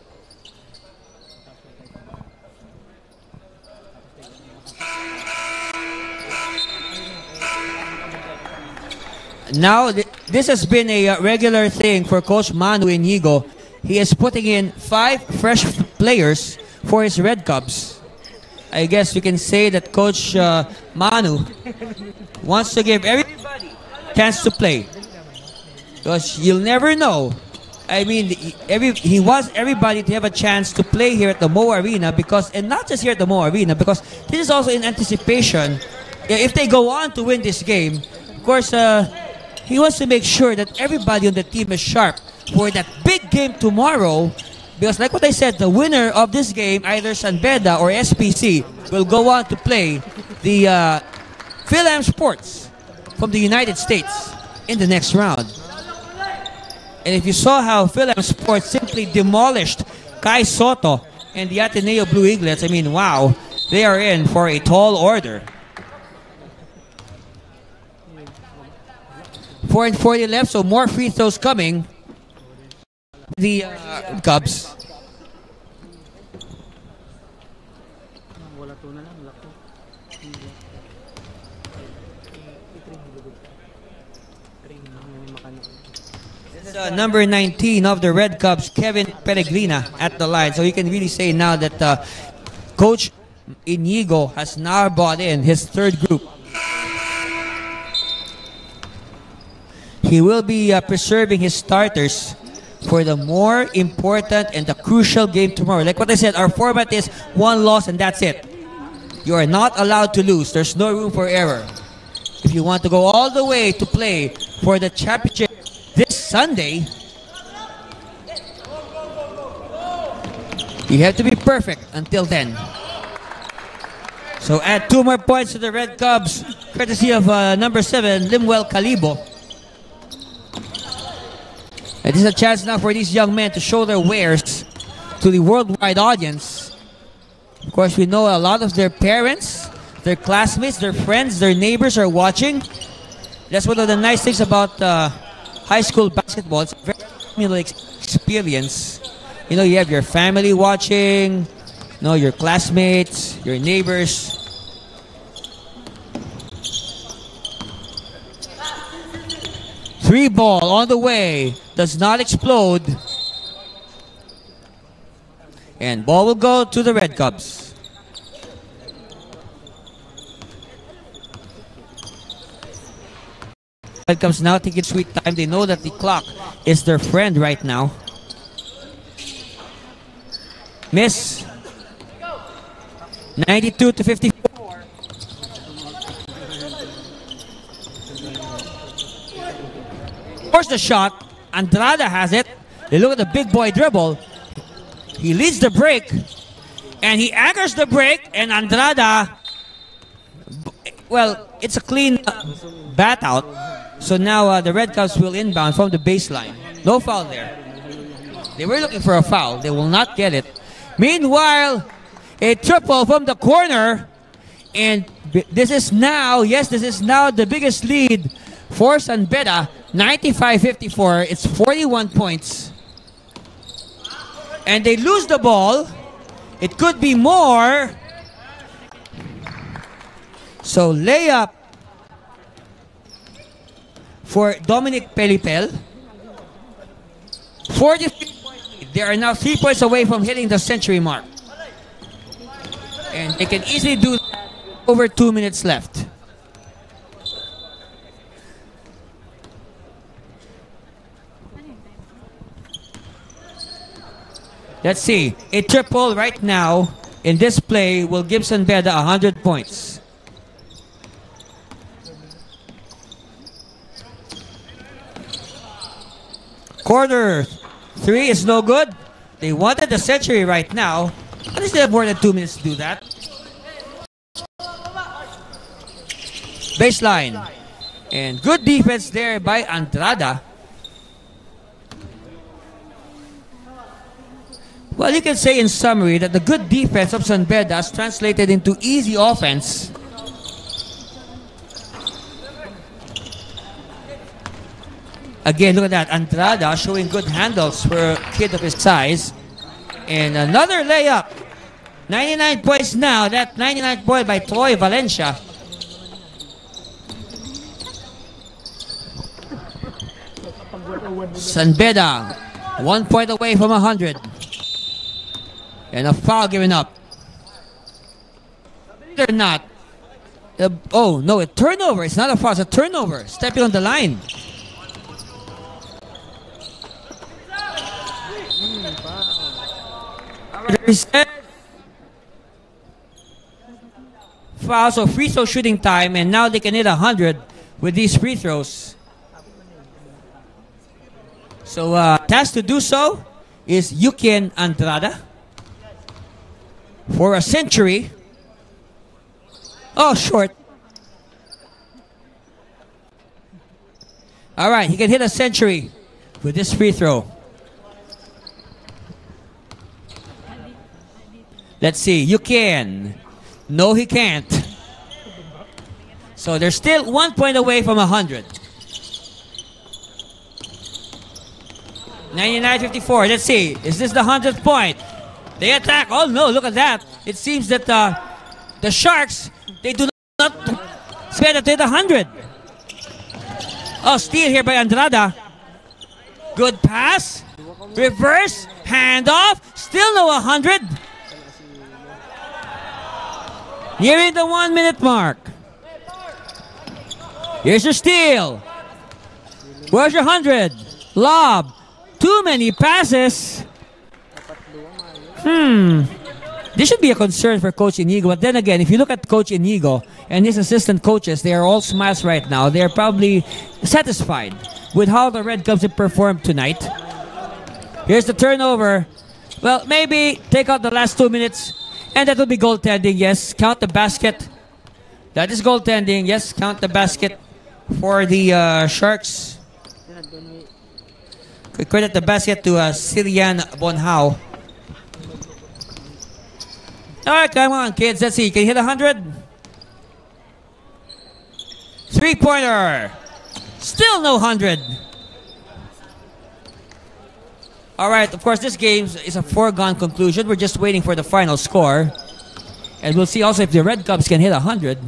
Now, this has been a regular thing for Coach Manu Inigo. He is putting in 5 fresh players for his Red Cubs. I guess we can say that Coach Manu wants to give everybody a chance to play. Because you'll never know. I mean, he wants everybody to have a chance to play here at the MOA Arena, because, and not just here at the MOA Arena, because this is also in anticipation. If they go on to win this game, of course, he wants to make sure that everybody on the team is sharp for that big game tomorrow. Because like what I said, the winner of this game, either San Beda or SPC, will go on to play the Pelham Sports from the United States in the next round. And if you saw how Pelham Sports simply demolished Kai Soto and the Ateneo Blue Eaglets, I mean, wow, they are in for a tall order. 4:40 left, so more free throws coming. The Cubs. This is number 19 of the Red Cubs, Kevin Peregrina, at the line. So you can really say now that Coach Inigo has now brought in his third group. He will be preserving his starters for the more important and the crucial game tomorrow. Like what I said, our format is 1 loss and that's it. You are not allowed to lose. There's no room for error. If you want to go all the way to play for the championship this Sunday, you have to be perfect until then. So add 2 more points to the Red Cubs, courtesy of number 7, Limuel Calibo. And this is a chance now for these young men to show their wares to the worldwide audience. Of course, we know a lot of their parents, their classmates, their friends, their neighbors are watching. That's one of the nice things about high school basketball. It's a very stimulating experience. You know, you have your family watching, you know, your classmates, your neighbors. Three ball on the way, does not explode. And ball will go to the Red Cubs. Red Cubs now taking sweet time. They know that the clock is their friend right now. Miss. 92-54. Force the shot. Andrada has it. They look at the big boy dribble. He leads the break. And he anchors the break. And Andrada, well, it's a clean bat out. So now the Red Cubs will inbound from the baseline. No foul there. They were looking for a foul. They will not get it. Meanwhile, a triple from the corner. And this is now, yes, this is now the biggest lead for San Beda. 95-54. It's 41 points. And they lose the ball. It could be more. So layup for Dominic Pelipel. 43 points. They are now 3 points away from hitting the century mark. And they can easily do that. Over 2 minutes left. Let's see. A triple right now in this play will give San Beda 100 points. Quarter 3 is no good. They wanted the century right now. But they still have more than 2 minutes to do that. Baseline. And good defense there by Andrada. Well, you can say in summary that the good defense of San Beda has translated into easy offense. Again, look at that. Andrada showing good handles for a kid of his size. And another layup. 99 points now. That 99 point by Troy Valencia. San Beda, 1 point away from 100. And a foul given up. They're not. Oh, no, a turnover. It's not a foul, it's a turnover. Stepping on the line. Foul, so free throw shooting time, and now they can hit 100 with these free throws. So, task to do so is Yukin Andrada. For a century. Oh, short. All right, he can hit a century with this free throw. Let's see. You can. No, he can't. So they're still 1 point away from 100. 99-54. Let's see. Is this the 100th point? They attack. Oh no, look at that. It seems that the Sharks, they do not spend at 100. Oh, steal here by Andrada. Good pass. Reverse. Handoff. Still no 100. Nearing the 1 minute mark. Here's your steal. Where's your 100? Lob. Too many passes. This should be a concern for Coach Inigo. But then again, if you look at Coach Inigo and his assistant coaches, they are all smiles right now. They are probably satisfied with how the Red Cubs have performed tonight. Here's the turnover. Well, maybe take out the last 2 minutes. And that will be goaltending, yes. Count the basket. That is goaltending, yes. Count the basket for the Sharks. Credit the basket to Sirian Bonhao. Alright, come on, kids. Let's see. Can you hit 100? Three-pointer. Still no 100. Alright, of course, this game is a foregone conclusion. We're just waiting for the final score. And we'll see also if the Red Cubs can hit 100.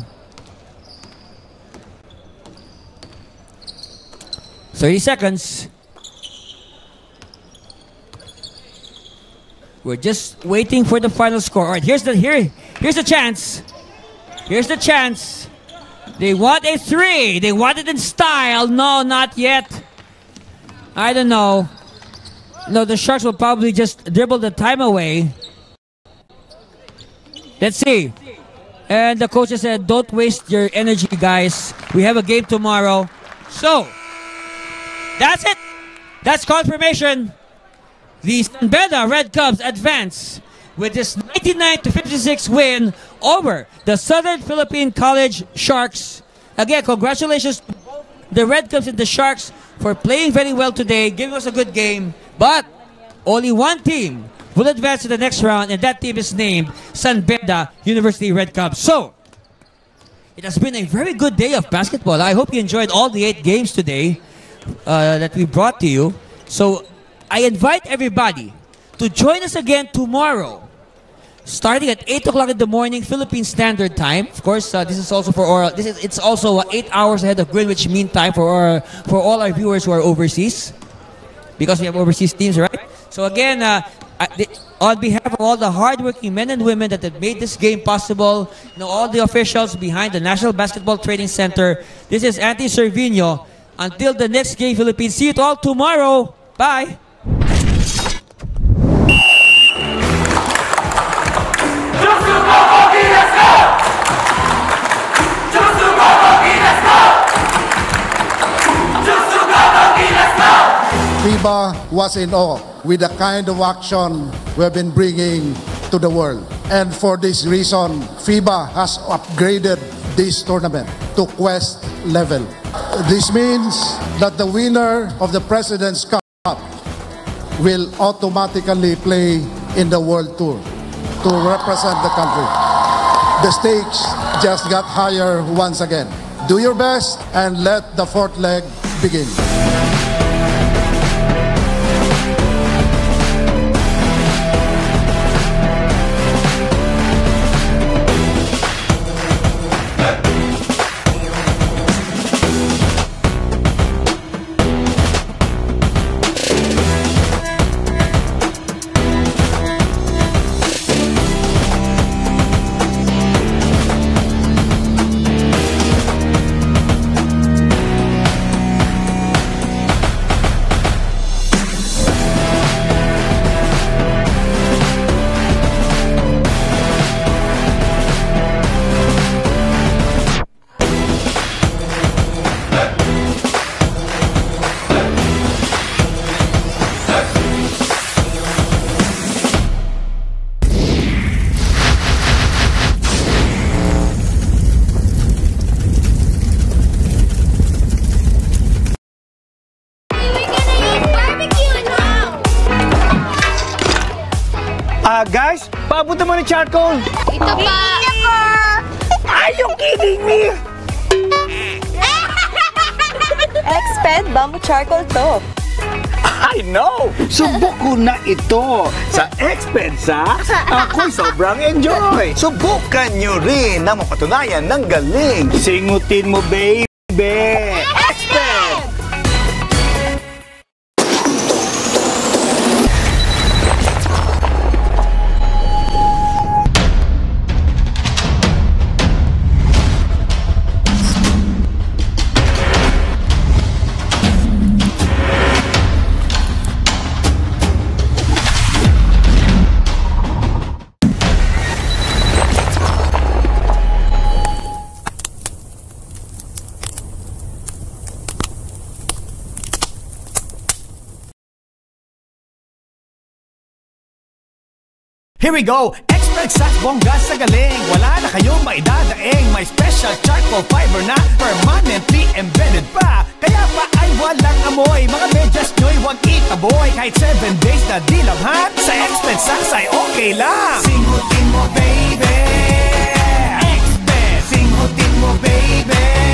30 seconds. We're just waiting for the final score. All right, here's the chance. Here's the chance. They want a 3. They want it in style. No, not yet. I don't know. No, the Sharks will probably just dribble the time away. Let's see. And the coach said, don't waste your energy, guys. We have a game tomorrow. So, that's it. That's confirmation. The Beda Red Cubs advance with this 99-56 win over the Southern Philippine College Sharks. Again, congratulations to the Red Cubs and the Sharks for playing very well today, giving us a good game. But only one team will advance to the next round, and that team is named San Beda University Red Cubs. So, it has been a very good day of basketball. I hope you enjoyed all the 8 games today that we brought to you. So, I invite everybody to join us again tomorrow, starting at 8 o'clock in the morning, Philippine Standard Time. Of course, this is also for it's also 8 hours ahead of Greenwich Mean Time for all our viewers who are overseas, because we have overseas teams, right? So again, on behalf of all the hardworking men and women that have made this game possible, all the officials behind the National Basketball Training Center, this is Andy Servino. Until the next game, Philippines. See you all tomorrow. Bye.
FIBA was in awe with the kind of action we've been bringing to the world. And for this reason, FIBA has upgraded this tournament to Quest level. This means that the winner of the President's Cup will automatically play in the World Tour to represent the country. The stakes just got higher once again. Do your best and let the 4th leg begin.
Guys, papunta mo ng charcoal.
Ito pa.
Are you kidding me?
Exped Bamboo Charcoal to.
I know! Subok ko na ito sa Expensa. Ako'y sobrang enjoy. Subukan nyo rin na mapatunayan ng galing. Singutin mo, baby! Exped!
Here we go! Expert sa bongga sa galing. Wala na kayong maidadaing. May special charcoal fiber na permanently embedded pa. Kaya pa ay walang amoy. Mga medyas nyo'y huwag itaboy. Kahit 7 days na dilamhan, sa Exped Socks ay okay lang. Singutin mo baby, Exped. Singutin mo baby.